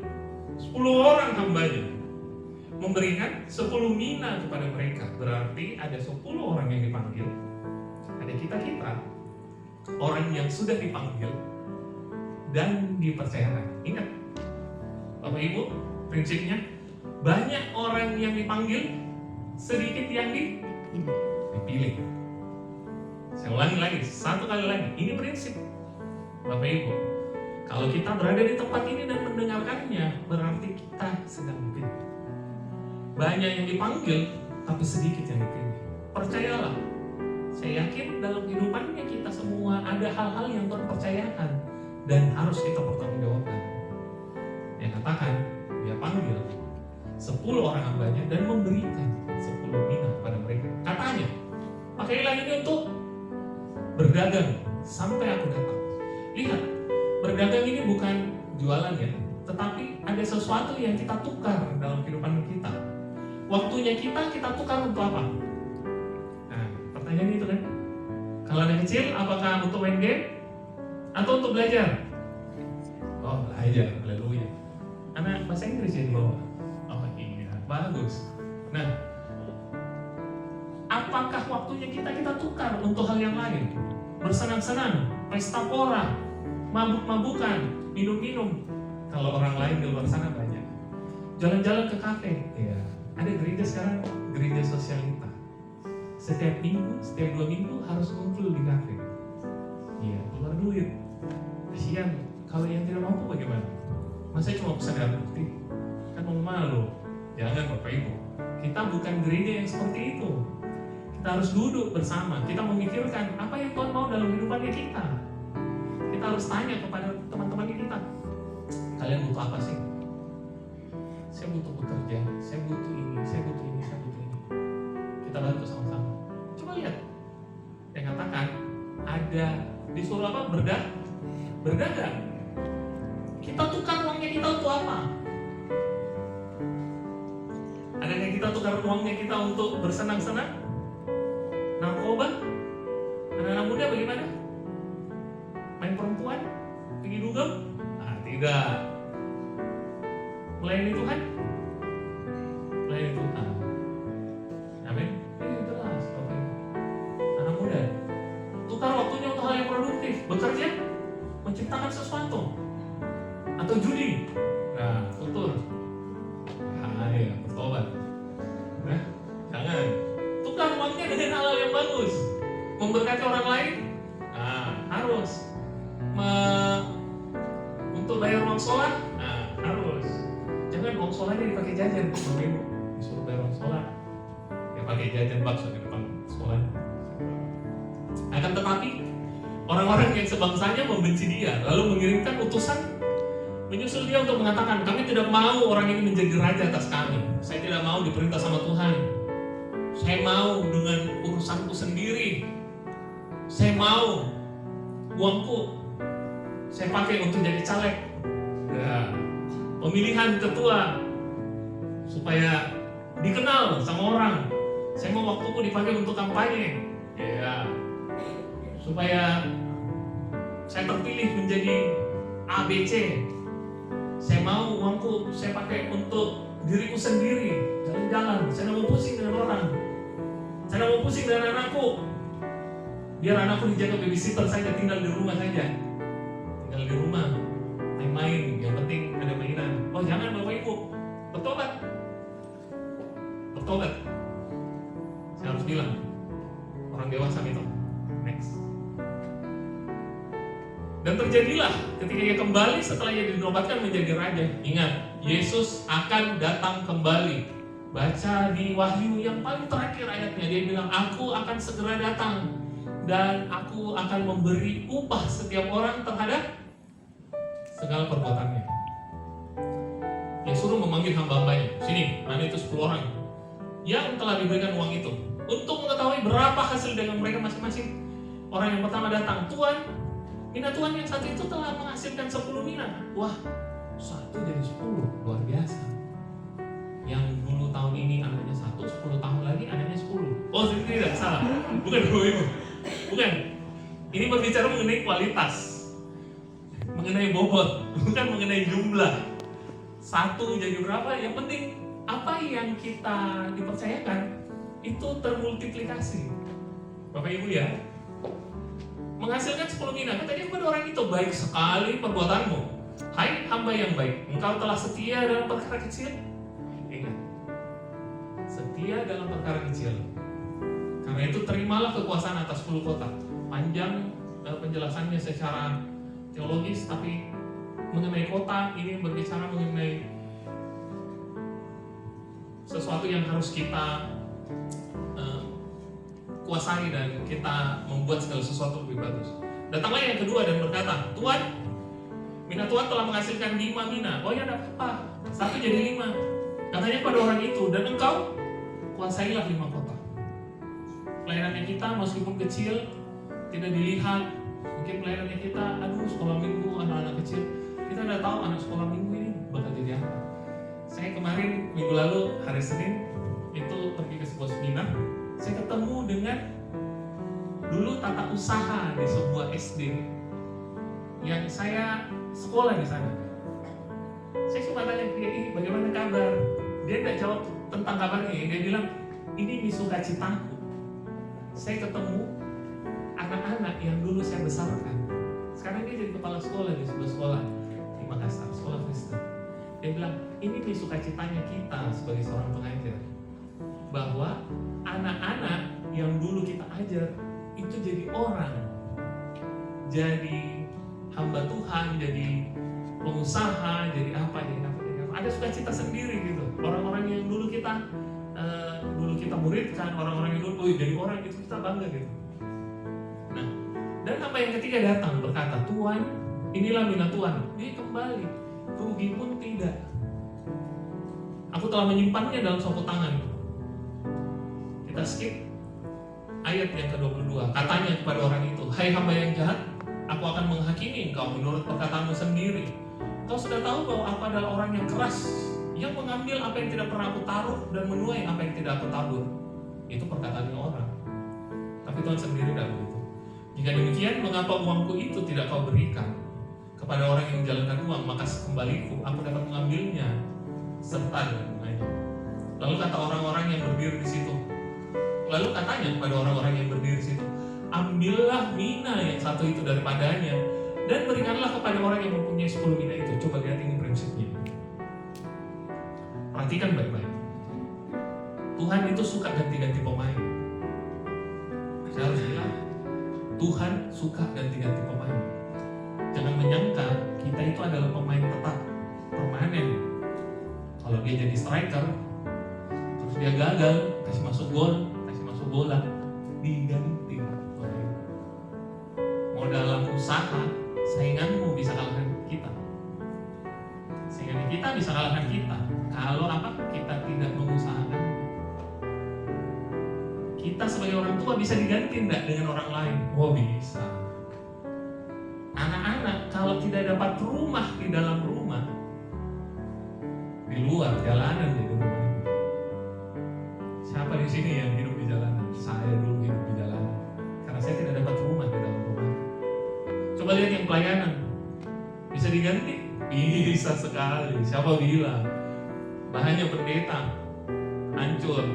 10 orang hambanya, memberikan 10 mina kepada mereka. Berarti ada 10 orang yang dipanggil. Ada kita-kita, orang yang sudah dipanggil dan dipercayakan. Ingat, Bapak Ibu, prinsipnya banyak orang yang dipanggil, sedikit yang dipilih. Saya ulangi lagi, satu kali lagi. Ini prinsip Bapak Ibu. Kalau kita berada di tempat ini dan mendengarkannya, berarti kita sedang dipilih. Banyak yang dipanggil, tapi sedikit yang dipilih. Percayalah, saya yakin dalam kehidupannya kita semua ada hal-hal yang Tuhan percayakan dan harus kita pertanggungjawabkan. Dia katakan, dia panggil 10 orang hambanya dan memberikan 10 mina kepada mereka. Katanya, pakailah ini untuk berdagang sampai aku datang. Lihat, berdagang ini bukan jualan ya, tetapi ada sesuatu yang kita tukar dalam kehidupan kita. Waktunya kita tukar untuk apa? Nah, pertanyaan itu kan. Kalau anak kecil, apakah untuk main game atau untuk belajar? Oh, belajar, haleluya. Anak bahasa Inggris ya di bawah. Oh iya, bagus. Nah, apakah waktunya kita tukar untuk hal yang lain? Bersenang-senang, pesta pora, mabuk-mabukan, minum-minum. Kalau orang lain di luar sana banyak. Jalan-jalan ke kafe. Ya, ada gereja sekarang, gereja sosialita. Setiap minggu, setiap 2 minggu harus ngumpul di kafe. Iya, keluar duit. Kasihan, kalau yang tidak mampu bagaimana? Masa cuma pesan air putih? Kan malu. Jangan Bapak Ibu. Kita bukan gereja yang seperti itu. Kita harus duduk bersama, kita memikirkan apa yang Tuhan mau dalam kehidupannya kita. Kita harus tanya kepada teman-teman kita, kalian butuh apa sih? Saya butuh bekerja, saya butuh ini, saya butuh ini, saya butuh ini. Kita bantu sama-sama. Coba lihat, yang katakan ada disuruh apa? Berdagang. Kita tukar uangnya kita untuk apa? Adakah kita tukar uangnya kita untuk bersenang-senang? Narkoba? Anak-anak muda bagaimana? Main perempuan? Pergi dugem? Nah, tidak. Melayani Tuhan? Melayani Tuhan. Amin? Ini jelas Bapak Ibu. Anak muda, tukar waktunya untuk hal yang produktif. Bekerja? Menciptakan sesuatu. Atau judi? Nah, tutur. Ya, bertobat. Nah, jangan. Tukar uangnya dengan hal yang bagus, memberkati orang lain. Nah, harus untuk bayar uang sholat. Nah, harus. Jangan uang sholatnya dipakai jajan, Bapak Ibu. Disuruh bayar uang sholat, ya pakai jajan bakso di depan sekolah. Akan tetapi orang-orang yang sebangsanya membenci dia, lalu mengirimkan utusan Menyusul dia untuk mengatakan, kami tidak mau orang ini menjadi raja atas kami. Saya tidak mau diperintah sama Tuhan. Saya mau dengan urusanku sendiri. Saya mau uangku saya pakai untuk jadi caleg. Ya, pemilihan ketua supaya dikenal sama orang. Saya mau waktuku dipakai untuk kampanye. Ya, supaya saya terpilih menjadi ABC. Saya mau uangku saya pakai untuk diriku sendiri, jalan-jalan. Saya tidak mau pusing dengan orang. Saya tidak mau pusing dengan anakku. Biar anakku dijaga babysitter saja, tinggal di rumah saja. Tinggal di rumah, main-main, yang penting ada mainan. Oh jangan Bapak Ibu, bertobat. Bertobat. Saya harus bilang, orang dewasa itu. Next. Dan terjadilah ketika ia kembali setelah ia dinobatkan menjadi raja. Ingat, Yesus akan datang kembali. Baca di Wahyu yang paling terakhir ayatnya, dia bilang, aku akan segera datang. Dan aku akan memberi upah setiap orang terhadap segala perbuatannya. Dia suruh memanggil hamba-hambanya. Sini, mana itu 10 orang yang telah diberikan uang itu, untuk mengetahui berapa hasil dagang mereka masing-masing. Orang yang pertama datang, Tuan, mina Tuhan yang satu itu telah menghasilkan 10 mina. Wah, 1 jadi 10, luar biasa. Yang dulu tahun ini anaknya 1, 10 tahun lagi anaknya 10. Oh tidak, salah. Bukan Ibu. Bukan. Ini berbicara mengenai kualitas, mengenai bobot, bukan mengenai jumlah. 1 jadi berapa? Yang penting apa yang kita dipercayakan itu termultiplikasi. Bapak Ibu ya, menghasilkan 10 mina. Katanya kepada orang itu, baik sekali perbuatanmu, hai hamba yang baik, engkau telah setia dalam perkara kecil. Ingat, setia dalam perkara kecil. Karena itu terimalah kekuasaan atas 10 kota. Panjang penjelasannya secara teologis, tapi mengenai kota ini berbicara mengenai sesuatu yang harus kita kuasai dan kita membuat segala sesuatu lebih bagus. Datanglah yang kedua dan berkata, Tuan, mina Tuhan telah menghasilkan 5 mina. Oh ya, tidak apa-apa, 1 jadi 5. Katanya pada orang itu, dan engkau kuasailah 5 kota. Pelayanannya kita meskipun kecil, tidak dilihat. Mungkin pelayanannya kita, aduh sekolah minggu, anak-anak kecil. Kita tidak tahu anak sekolah minggu ini bakal jadi apa. Saya kemarin, minggu lalu, hari Senin, itu pergi ke sebuah seminar. Saya ketemu dengan dulu tata usaha di sebuah SD yang saya sekolah di sana. Saya cuma tanya dia, ini bagaimana kabar? Dia tidak jawab tentang kabarnya. Dia bilang, ini sukacitaku. Saya ketemu anak-anak yang dulu saya besarkan. Sekarang dia jadi kepala sekolah di sebuah sekolah di Makassar, sekolah Kristen. Dia bilang, ini sukacitanya kita sebagai seorang pengajar, bahwa anak-anak yang dulu kita ajar itu jadi orang, jadi hamba Tuhan, jadi pengusaha, jadi apa. Ada sukacita sendiri gitu. Orang-orang yang dulu kita muridkan, orang-orang yang dulu jadi orang itu kita bangga gitu. Nah, dan hamba yang ketiga datang berkata, Tuan, inilah mina Tuhan. Dia kembali, rugi pun tidak. Aku telah menyimpannya dalam sapu tangan. Kita skip ayat yang ke-22. Katanya kepada orang itu, hai hamba yang jahat, aku akan menghakimi engkau menurut perkataanmu sendiri. Kau sudah tahu bahwa aku adalah orang yang keras, yang mengambil apa yang tidak pernah aku taruh dan menuai apa yang tidak aku tabur. Itu perkataannya orang. Tapi Tuhan sendiri tidak begitu. Jika demikian, mengapa uangku itu tidak kau berikan kepada orang yang menjalankan uang, maka sekembaliku aku dapat mengambilnya serta dengan bunganya. Lalu kata orang-orang yang berdiri di situ, lalu katanya kepada orang-orang yang berdiri di situ, ambillah mina yang 1 itu daripadanya dan berikanlah kepada orang yang mempunyai 10 mina itu. Coba lihat ini prinsipnya. Perhatikan baik-baik. Tuhan itu suka ganti-ganti pemain. Saya harus bilang, Tuhan suka ganti-ganti pemain. Jangan menyangka kita itu adalah pemain tetap, permanen. Kalau dia jadi striker, terus dia gagal, kasih masuk gol, kasih masuk bola, diganti. Mau dalam usaha, sainganmu bisa kalahkan kita. kita bisa kalahkan kita. Kalau apa? Kita tidak mengusahakan. Kita sebagai orang tua bisa diganti enggak dengan orang lain? Oh bisa. Anak-anak kalau tidak dapat rumah di dalam rumah, di luar jalanan di rumah. Siapa di sini yang hidup di jalanan? Saya dulu hidup di jalanan. Karena saya tidak dapat rumah di dalam rumah. Coba lihat yang pelayanan. Bisa diganti? Bisa sekali. Siapa bilang? Bahannya pendeta, hancur,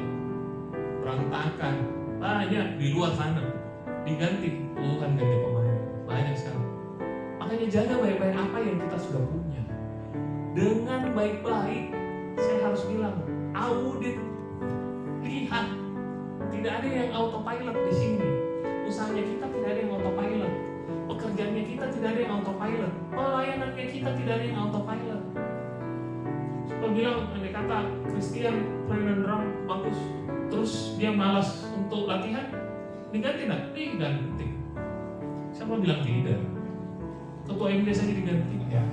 berantakan, banyak di luar sana. Diganti, Tuhan ganti pemain. Banyak sekali. Makanya jaga baik-baik apa yang kita sudah punya. Dengan baik-baik, saya harus bilang, audit, lihat. Tidak ada yang autopilot di sini. Usahanya kita tidak ada yang autopilot. Pekerjaannya kita tidak ada yang autopilot. Pelayanannya kita tidak ada yang autopilot. Coba bilang, andai kata Christian main drum bagus, terus dia malas untuk latihan, diganti nggak? Diganti. Siapa bilang tidak? Ketua MD saja diganti. Ya.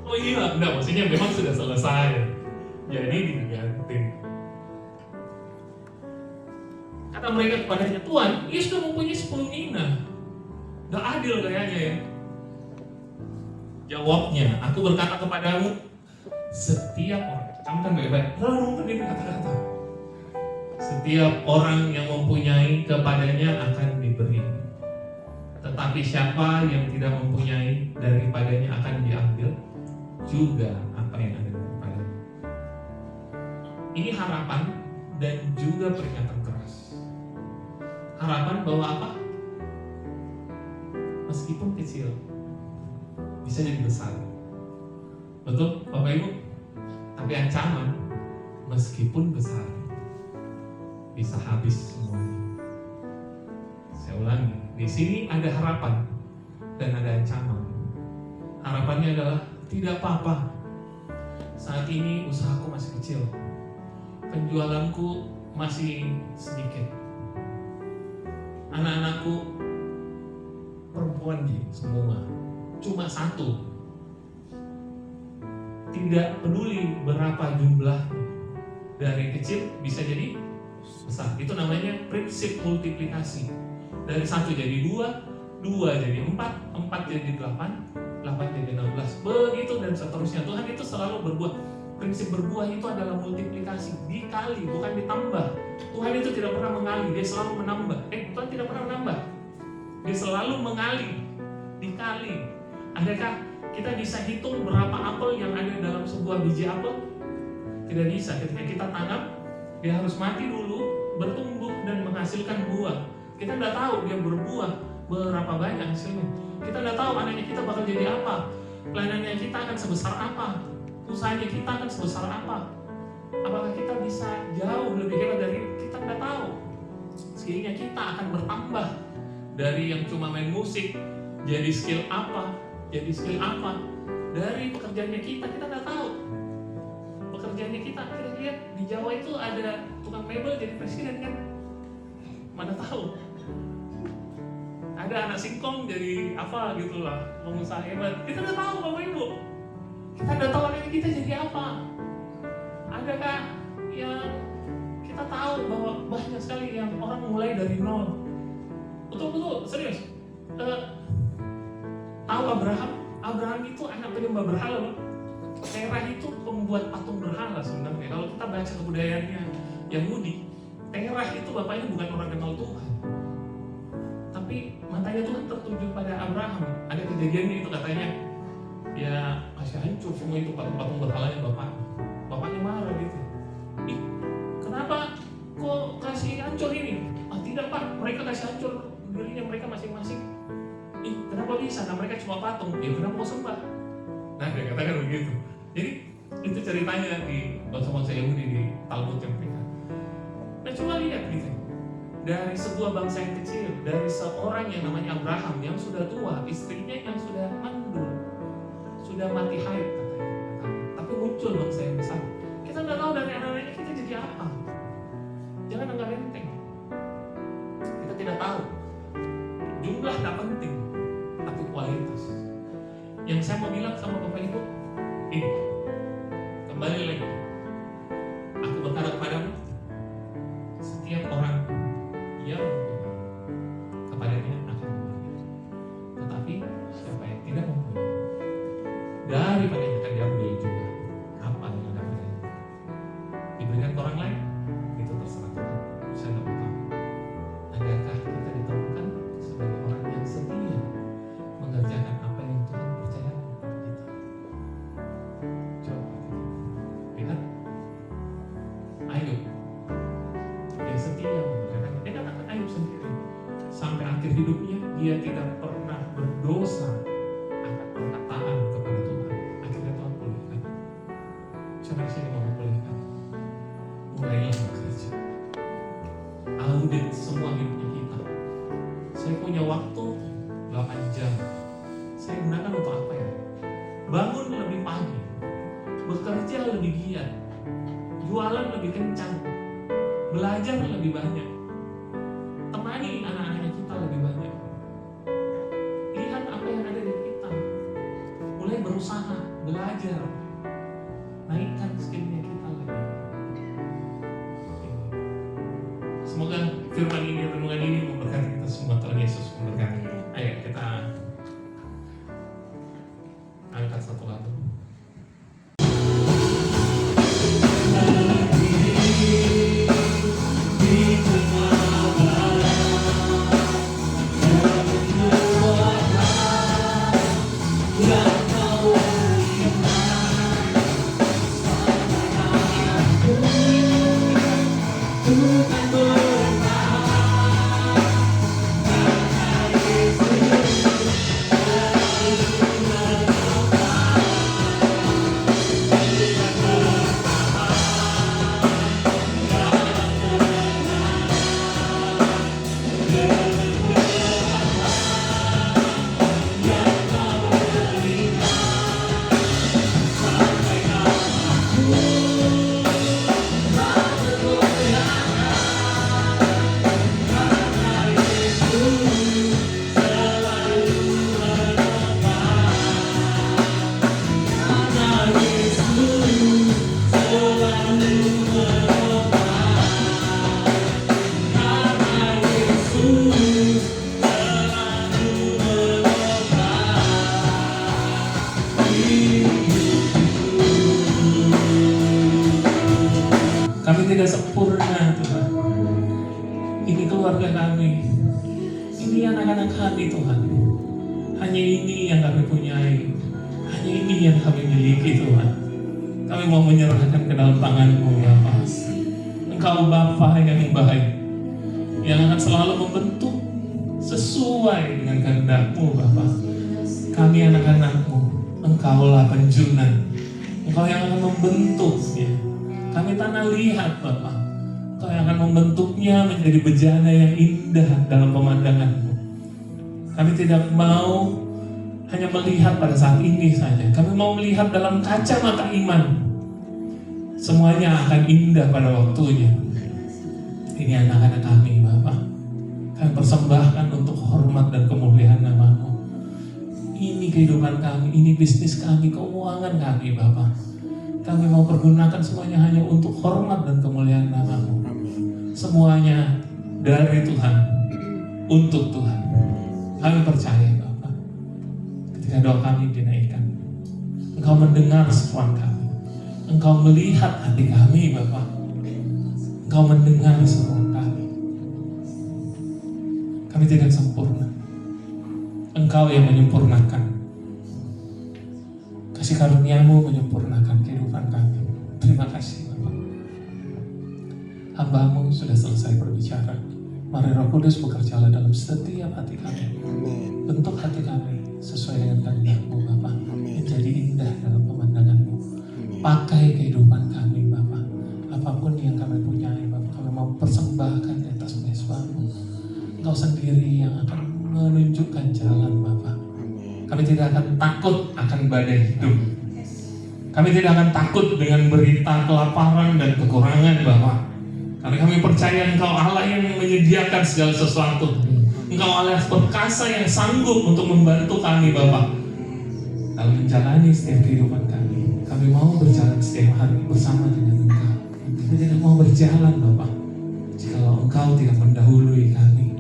Oh iya, enggak, maksudnya memang sudah selesai. Jadi diganti. Kata mereka kepadanya, Tuhan, ia sudah mempunyai 10 mina. Gak adil kayaknya ya. Jawabnya, aku berkata kepadamu, setiap orang, camkan baik-baik, renungkan ini kata-kata. Setiap orang yang mempunyai kepadanya akan diberi. Tetapi siapa yang tidak mempunyai daripadanya akan diambil juga apa yang ada daripadanya. Ini harapan dan juga peringatan keras. Harapan bahwa apa? Meskipun kecil, bisa jadi besar. Betul, Bapak Ibu? Tapi ancaman, meskipun besar, bisa habis semuanya. Saya ulangi, di sini ada harapan dan ada ancaman. Harapannya adalah tidak apa-apa. Saat ini usahaku masih kecil, penjualanku masih sedikit. Anak-anakku perempuan semua, cuma satu. Tidak peduli berapa jumlahnya, dari kecil bisa jadi besar. Itu namanya prinsip multiplikasi. Dari 1 jadi 2, 2 jadi 4, 4 jadi 8, 8 jadi 16. Begitu dan seterusnya. Tuhan itu selalu berbuah. Prinsip berbuah itu adalah multiplikasi, dikali, bukan ditambah. Tuhan itu tidak pernah mengali, dia selalu menambah. Tuhan tidak pernah menambah, dia selalu mengali, dikali. Adakah kita bisa hitung berapa apel yang ada dalam sebuah biji apel? Tidak bisa. Ketika kita tanam, dia harus mati dulu, bertumbuh dan menghasilkan buah. Kita tidak tahu dia berbuah berapa banyak hasilnya. Kita tidak tahu anaknya kita bakal jadi apa, pelayanannya kita akan sebesar apa, usahanya kita akan sebesar apa. Apakah kita bisa jauh lebih hebat dari kita tidak tahu. Sehingga kita akan bertambah dari yang cuma main musik jadi skill apa, jadi skill apa. Dari pekerjaannya kita tidak tahu. Pekerjaannya kita lihat di Jawa itu ada tukang mebel jadi presiden kan? Mana tahu. Ada anak singkong jadi apa gitu lah, pengusaha hebat. Kita tidak tahu Bapak Ibu. Kita tidak tahu anaknya kita jadi apa. Adakah yang kita tahu bahwa banyak sekali yang orang mulai dari nol. Betul-betul, serius. Tahu Abraham? Abraham itu anak penyembah berhala. Terah itu pembuat patung berhala sebenarnya. Kalau kita baca kebudayaannya Yahudi, Terah itu bapaknya bukan orang kenal Tuhan. Tapi matanya Tuhan tertuju pada Abraham. Ada kejadiannya itu katanya, ya masih hancur semua itu patung-patung berhalanya bapaknya. Bapaknya marah gitu. Kenapa kok kasih hancur ini? Tidak Pak, mereka kasih hancur dirinya mereka masing-masing. Kenapa bisa? Nah mereka cuma patung. Ya kenapa mau sembah? Nah dia katakan begitu. Jadi itu ceritanya di bangsa-bangsa Yahudi di Talmud yang mereka. Nah coba lihat gitu. Dari sebuah bangsa yang kecil, dari seorang yang namanya Abraham yang sudah tua, istrinya yang sudah mandul, sudah mati haid katanya. Tapi muncul bangsa yang besar. Kita nggak tahu dari anak-anaknya kita jadi apa. Jangan anggap enteng. Kita tidak tahu. Jumlah tak penting, tapi kualitas. Yang saya mau bilang sama Bapak Ibu, ini kembali lagi, aku berkata kepadamu, setiap orang yang mempunyai, kepadanya akan memberi. Tetapi siapa yang tidak mempunyai, daripadanya akan diambil juga apa yang ada padanya. Diberikan ke orang lain, itu terserah Tuhan. Saya tidak tahu. Adakah kita ditemukan sebagai orang yang setia mengerjakan apa yang Tuhan percayakan kepada kita? Coba lihat Ayub, dia setia mengerjakan. Dia katakan Ayub sendiri, sampai akhir hidupnya dia tidak pernah berdosa akan perkataan kepada Tuhan. Akhirnya Tuhan pulihkan. Siapa yang sini mau memulihkan? Mulailah bekerja, audit semua hidupnya kita. Saya punya waktu 8 jam, saya gunakan untuk apa ya? Bangun lebih pagi, bekerja lebih giat, jualan lebih kencang, belajar lebih banyak, temani anak-anak kita lebih banyak. Lihat apa yang ada di kita, mulai berusaha, belajar, naikkan skillnya kita lagi. Semoga firman ini, renungan ini memberkati kita semua. Tuhan Yesus memberkati. Ayo kita angkat satu lagu. Kami tidak sempurna Tuhan. Ini keluarga kami, ini anak-anak kami Tuhan. Hanya ini yang kami punyai, hanya ini yang kami miliki Tuhan. Kami mau menyerahkan ke dalam tangan-Mu Bapa. Engkau Bapa yang baik, yang akan selalu membentuk sesuai dengan kehendak-Mu Bapa. Kami anak-anak-Mu, Engkaulah penjunan, Engkau yang akan membentuknya. Kami tanah lihat Bapa, Engkau yang akan membentuknya menjadi bejana yang indah dalam pemandangan-Mu. Kami tidak mau hanya melihat pada saat ini saja. Kami mau melihat dalam kacamata iman. Semuanya akan indah pada waktunya. Ini anak-anak kami Bapa. Kami persembahkan untuk hormat dan kemuliaan nama-Mu. Ini kehidupan kami, ini bisnis kami, keuangan kami Bapa. Kami mau pergunakan semuanya hanya untuk hormat dan kemuliaan nama-Mu. Semuanya dari Tuhan, untuk Tuhan. Kami percaya Bapa, ketika doa kami dinaikkan, Engkau mendengar seruan kami, Engkau melihat hati kami Bapa, Engkau mendengar seruan kami. Kami tidak sempurna, Engkau yang menyempurnakan. Kasih karunia-Mu menyempurnakan kehidupan kami. Terima kasih Bapak. Hamba-Mu sudah selesai berbicara. Mari Roh Kudus bekerjalah dalam setiap hati kami. Bentuk hati kami sesuai dengan kehendak-Mu Bapak. Menjadi indah dalam pemandangan-Mu. Pakai kehidupan kami Bapak. Apapun yang kami punyai Bapak, kami mau persembahkan di atas mezbah-Mu. Engkau sendiri yang akan menunjukkan jalan Bapak. Kami tidak akan takut akan badai hidup. Kami tidak akan takut dengan berita kelaparan dan kekurangan Bapak. Karena kami percaya Engkau Allah yang menyediakan segala sesuatu. Engkau Allah yang perkasa yang sanggup untuk membantu kami Bapak. dalam menjalani setiap kehidupan kami. Kami mau berjalan setiap hari bersama dengan Engkau. Kami tidak mau berjalan Bapa jikalau Engkau tidak mendahului kami.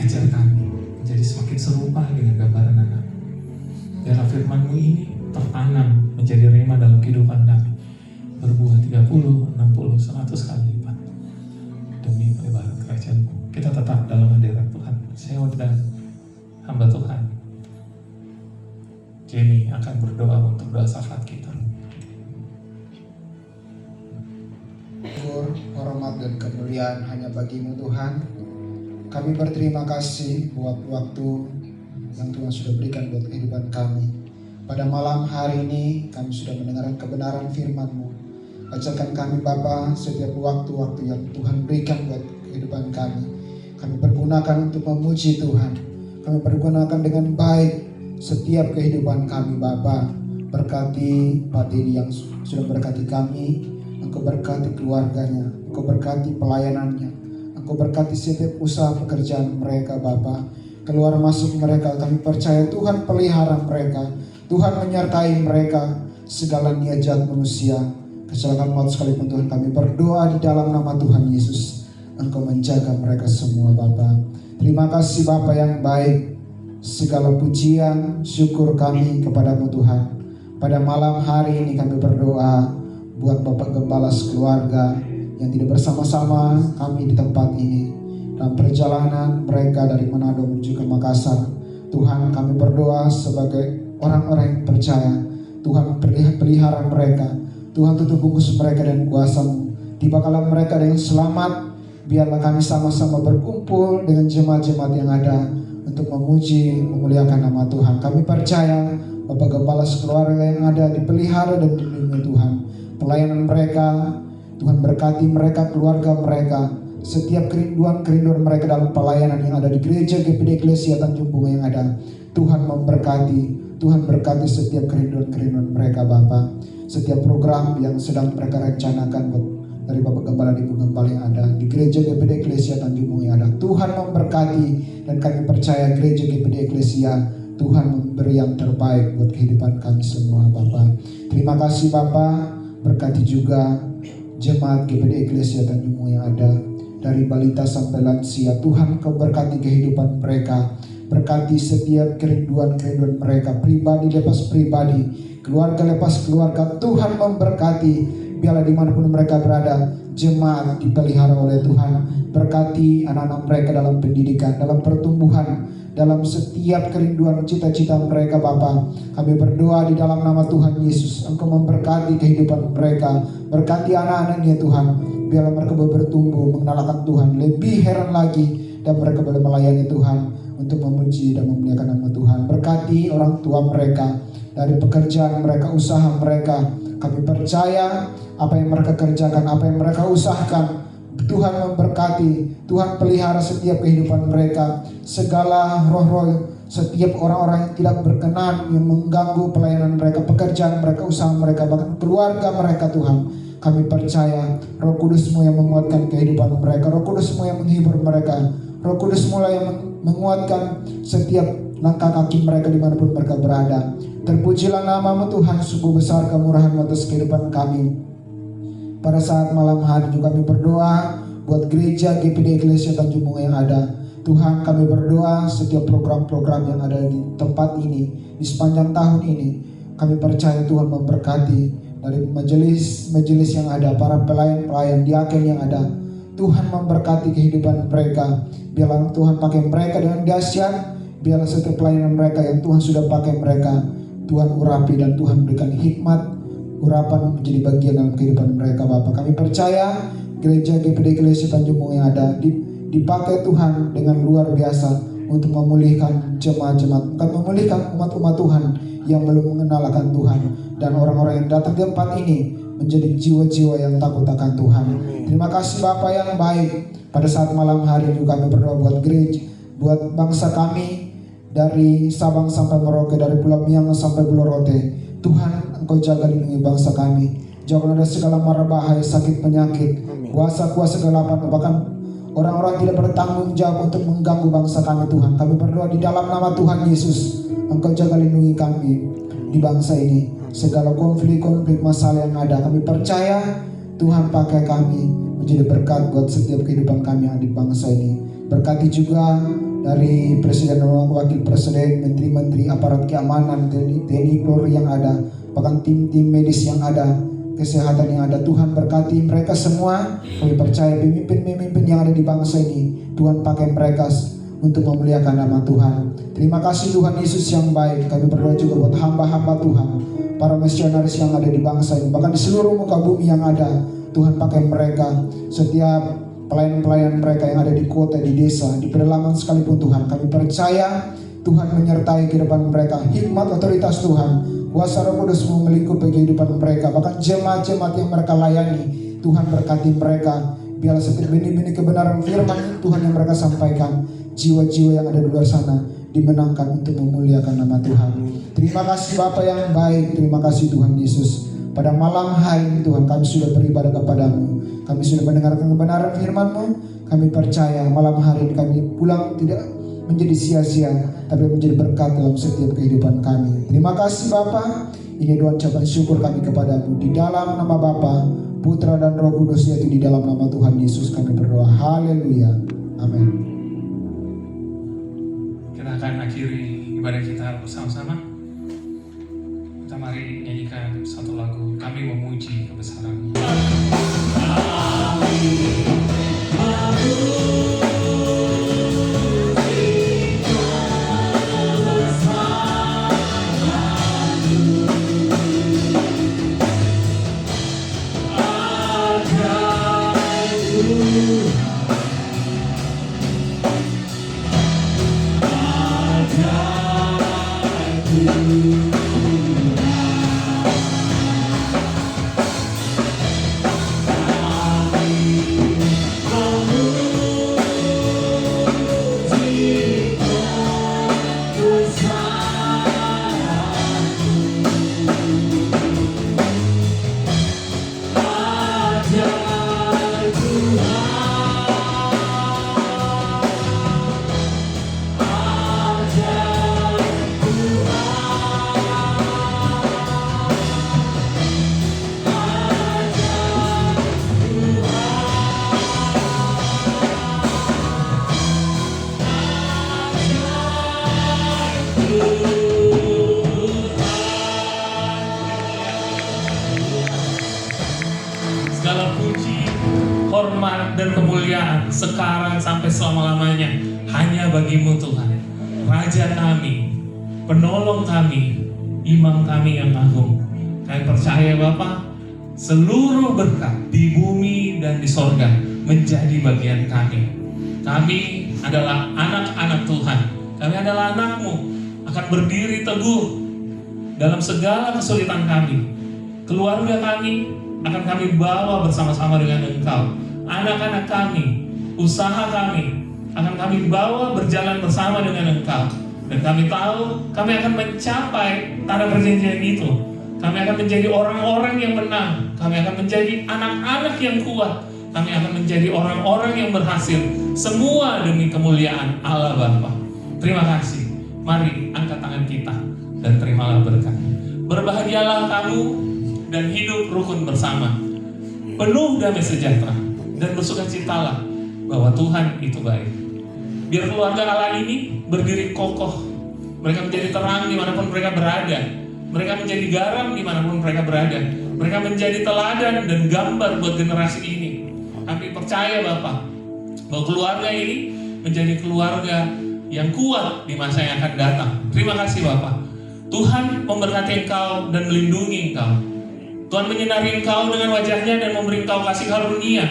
Ajar kami menjadi semakin serupa dengan gambaran anak. Biarlah firman-Mu ini tertanam menjadi rema dalam kehidupan kami, berbuah 30, 60, 100 kali lipat demi pelebaran kerajaan-Mu. Kita tetap dalam hadirat Tuhan. Saya dan hamba Tuhan Jenny akan berdoa untuk doa syafaat kita. Syukur, hormat dan kemuliaan hanya bagi-Mu Tuhan. Kami berterima kasih buat waktu yang Tuhan sudah berikan buat kehidupan kami. Pada malam hari ini kami sudah mendengarkan kebenaran firman-Mu. Ajarkan kami Bapa setiap waktu-waktu yang Tuhan berikan buat kehidupan kami. Kami pergunakan untuk memuji Tuhan. Kami pergunakan dengan baik setiap kehidupan kami Bapa. Berkati Pak Dedi yang sudah berkati kami. Engkau berkati keluarganya. Engkau berkati pelayanannya. Engkau berkati setiap usaha pekerjaan mereka Bapa. Keluar masuk mereka, kami percaya Tuhan pelihara mereka. Tuhan menyertai mereka. Segala niat jahat manusia, kecelakaan maut sekalipun Tuhan, kami berdoa di dalam nama Tuhan Yesus. Engkau menjaga mereka semua Bapa. Terima kasih Bapa yang baik. Segala pujian, syukur kami kepadamu Tuhan. Pada malam hari ini kami berdoa buat Bapak Gembala sekeluarga yang tidak bersama-sama kami di tempat ini. Dalam perjalanan mereka dari Manado menuju ke Makassar, Tuhan kami berdoa sebagai orang-orang yang percaya. Tuhan pelihara mereka. Tuhan tutup bungkus mereka dan kuasa-Mu. Tibalah mereka dengan selamat. Biarlah kami sama-sama berkumpul dengan jemaat-jemaat yang ada untuk memuji, memuliakan nama Tuhan. Kami percaya Bapak Gembala sekeluarga yang ada dipelihara dan dilindungi Tuhan. Pelayanan mereka, Tuhan berkati mereka, keluarga mereka, setiap kerinduan mereka dalam pelayanan yang ada di gereja GPD Eklesia Tanjung Bunga yang ada. Tuhan memberkati, Tuhan berkati setiap kerinduan mereka Bapa. Setiap program yang sedang mereka rencanakan dari Bapak Gembala di Gembala yang ada di gereja GPD Eklesia Tanjung Bunga yang ada. Tuhan memberkati dan kami percaya gereja GPD Eklesia Tuhan memberi yang terbaik buat kehidupan kami semua Bapa. Terima kasih Bapa. Berkati juga jemaat GPD Eklesia Tanjung Bunga yang ada dari balita sampai lansia. Tuhan Kau berkati kehidupan mereka. Berkati setiap kerinduan mereka, pribadi lepas pribadi, keluarga lepas keluarga. Tuhan memberkati. Biarlah dimanapun mereka berada, jemaat dipelihara oleh Tuhan. Berkati anak-anak mereka dalam pendidikan, dalam pertumbuhan, dalam setiap kerinduan cita-cita mereka Bapa. Kami berdoa di dalam nama Tuhan Yesus. Engkau memberkati kehidupan mereka. Berkati anak-anaknya Tuhan. Biarlah mereka bertumbuh mengenalkan Tuhan lebih heran lagi, dan mereka boleh melayani Tuhan untuk memuji dan memuliakan nama Tuhan. Berkati orang tua mereka dari pekerjaan mereka, usaha mereka. Kami percaya apa yang mereka kerjakan, apa yang mereka usahakan, Tuhan memberkati. Tuhan pelihara setiap kehidupan mereka. Segala roh-roh, setiap orang-orang yang tidak berkenan, yang mengganggu pelayanan mereka, pekerjaan mereka, usaha mereka, bahkan keluarga mereka Tuhan. Kami percaya Roh Kudus-Mu yang menguatkan kehidupan mereka. Roh Kudus-Mu yang menghibur mereka. Roh Kudus-Mu yang menguatkan setiap langkah kaki mereka dimanapun mereka berada. Terpujilah nama-Mu Tuhan. Sungguh besar kemurahan-Mu atas kehidupan kami. Pada saat malam hari juga kami berdoa buat gereja GPD Eklesia Tanjung Bunga yang ada. Tuhan kami berdoa setiap program-program yang ada di tempat ini, di sepanjang tahun ini. Kami percaya Tuhan memberkati dari majelis yang ada, para pelayan-pelayan, diaken yang ada. Tuhan memberkati kehidupan mereka. Biarlah Tuhan pakai mereka dengan dahsyat. Biarlah setiap pelayanan mereka yang Tuhan sudah pakai mereka, Tuhan urapi dan Tuhan berikan hikmat, urapan menjadi bagian dalam kehidupan mereka Bapak. Kami percaya gereja GPD Eklesia Tanjung Bunga yang ada dipakai Tuhan dengan luar biasa untuk memulihkan jemaat-jemaat, untuk memulihkan umat-umat Tuhan yang belum mengenal akan Tuhan, dan orang-orang yang datang ke tempat ini menjadi jiwa-jiwa yang takut akan Tuhan. Terima kasih Bapa yang baik. Pada saat malam hari juga kami berdoa buat gereja, buat bangsa kami dari Sabang sampai Merauke, dari Pulau Miangas sampai Pulau Rote. Tuhan Engkau jaga lindungi bangsa kami. Jauhkan dari segala mara bahaya, sakit, penyakit, kuasa-kuasa kegelapan, bahkan orang-orang tidak bertanggung jawab untuk mengganggu bangsa kami Tuhan. Kami berdoa di dalam nama Tuhan Yesus, Engkau jaga lindungi kami di bangsa ini. Segala konflik-konflik masalah yang ada, kami percaya Tuhan pakai kami menjadi berkat buat setiap kehidupan kami yang di bangsa ini. Berkati juga dari Presiden dan Wakil Presiden, Menteri-Menteri, aparat keamanan, TNI Polri yang ada, bahkan tim-tim medis yang ada, kesehatan yang ada. Tuhan berkati mereka semua. Kami percaya pemimpin-pemimpin yang ada di bangsa ini, Tuhan pakai mereka untuk memuliakan nama Tuhan. Terima kasih Tuhan Yesus yang baik. Kami berdoa juga buat hamba-hamba Tuhan, para misionaris yang ada di bangsa ini, bahkan di seluruh muka bumi yang ada. Tuhan pakai mereka, setiap pelayan-pelayan mereka yang ada di kota, di desa, di pedalaman sekalipun Tuhan. Kami percaya Tuhan menyertai kehidupan mereka. Hikmat otoritas Tuhan, kuasa Roh Kudus melingkupi kehidupan mereka. Bahkan jemaat-jemaat yang mereka layani, Tuhan berkati mereka. Biarlah setiap benih-benih kebenaran firman Tuhan yang mereka sampaikan, jiwa-jiwa yang ada di luar sana dimenangkan untuk memuliakan nama Tuhan. Terima kasih Bapa yang baik. Terima kasih Tuhan Yesus. Pada malam hari ini Tuhan, kami sudah beribadah kepadamu. Kami sudah mendengarkan kebenaran firman-Mu. Kami percaya malam hari ini kami pulang tidak menjadi sia-sia, tapi menjadi berkat dalam setiap kehidupan kami. Terima kasih Bapa. Ini doa ucapan syukur kami kepadamu. Di dalam nama Bapa, Putra dan Roh Kudus, yaitu di dalam nama Tuhan Yesus kami berdoa. Haleluya. Amin. Kita akan akhiri ibadah kita bersama-sama. Kita mari nyanyikan satu lagu, Kami Memuji Kebesaran-Mu. Segala puji, hormat, dan kemuliaan sekarang sampai selama-lamanya hanya bagi-Mu Tuhan. Raja kami, penolong kami, imam kami yang agung. Kami percaya Bapa, seluruh berkat di bumi dan di sorga menjadi bagian kami. Kami adalah anak-anak Tuhan. Kami adalah anak-Mu, akan berdiri teguh dalam segala kesulitan kami. Keluarga kami akan kami bawa bersama-sama dengan Engkau. Anak-anak kami, usaha kami akan kami bawa berjalan bersama dengan Engkau. Dan kami tahu kami akan mencapai tanah perjanjian itu. Kami akan menjadi orang-orang yang menang. Kami akan menjadi anak-anak yang kuat. Kami akan menjadi orang-orang yang berhasil. Semua demi kemuliaan Allah Bapa. Terima kasih. Mari angkat tangan kita dan terimalah berkat. Berbahagialah kamu dan hidup rukun bersama, penuh damai sejahtera, dan bersukacitalah bahwa Tuhan itu baik. Biar keluarga Allah ini berdiri kokoh. Mereka menjadi terang dimanapun mereka berada. Mereka menjadi garam dimanapun mereka berada. Mereka menjadi teladan dan gambar buat generasi ini. Kami percaya Bapak, bahwa keluarga ini menjadi keluarga yang kuat di masa yang akan datang. Terima kasih Bapak. Tuhan memberkati Engkau dan melindungi Engkau. Tuhan menyinari Engkau dengan wajahnya dan memberi Engkau kasih karunia.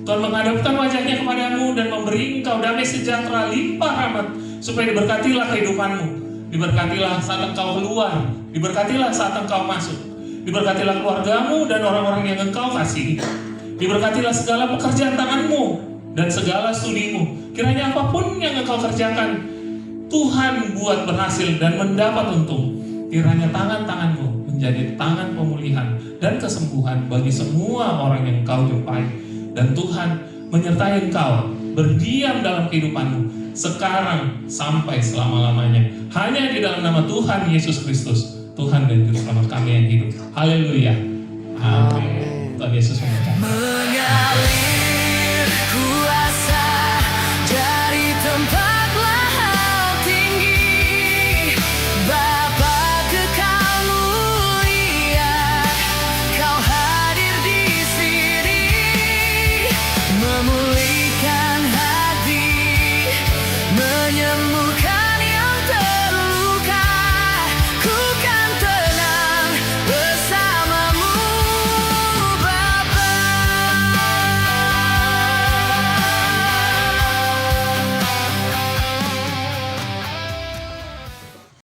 Tuhan menghadapkan wajahnya kepadamu dan memberi Engkau damai sejahtera limpah rahmat, supaya diberkatilah kehidupanmu. Diberkatilah saat Engkau keluar, diberkatilah saat Engkau masuk, diberkatilah keluargamu dan orang-orang yang Engkau kasihi. Diberkatilah segala pekerjaan tanganmu dan segala studimu. Kiranya apapun yang Engkau kerjakan, Tuhan buat berhasil dan mendapat untung. Kiranya tangan-tanganmu menjadi tangan pemulihan dan kesembuhan bagi semua orang yang Engkau jumpai. Dan Tuhan menyertai Engkau berdiam dalam kehidupanmu sekarang sampai selama-lamanya. Hanya di dalam nama Tuhan Yesus Kristus, Tuhan dan Juru Selamat kami yang hidup. Haleluya. Amin. Tuhan Yesus memberkati. mengalir kuasa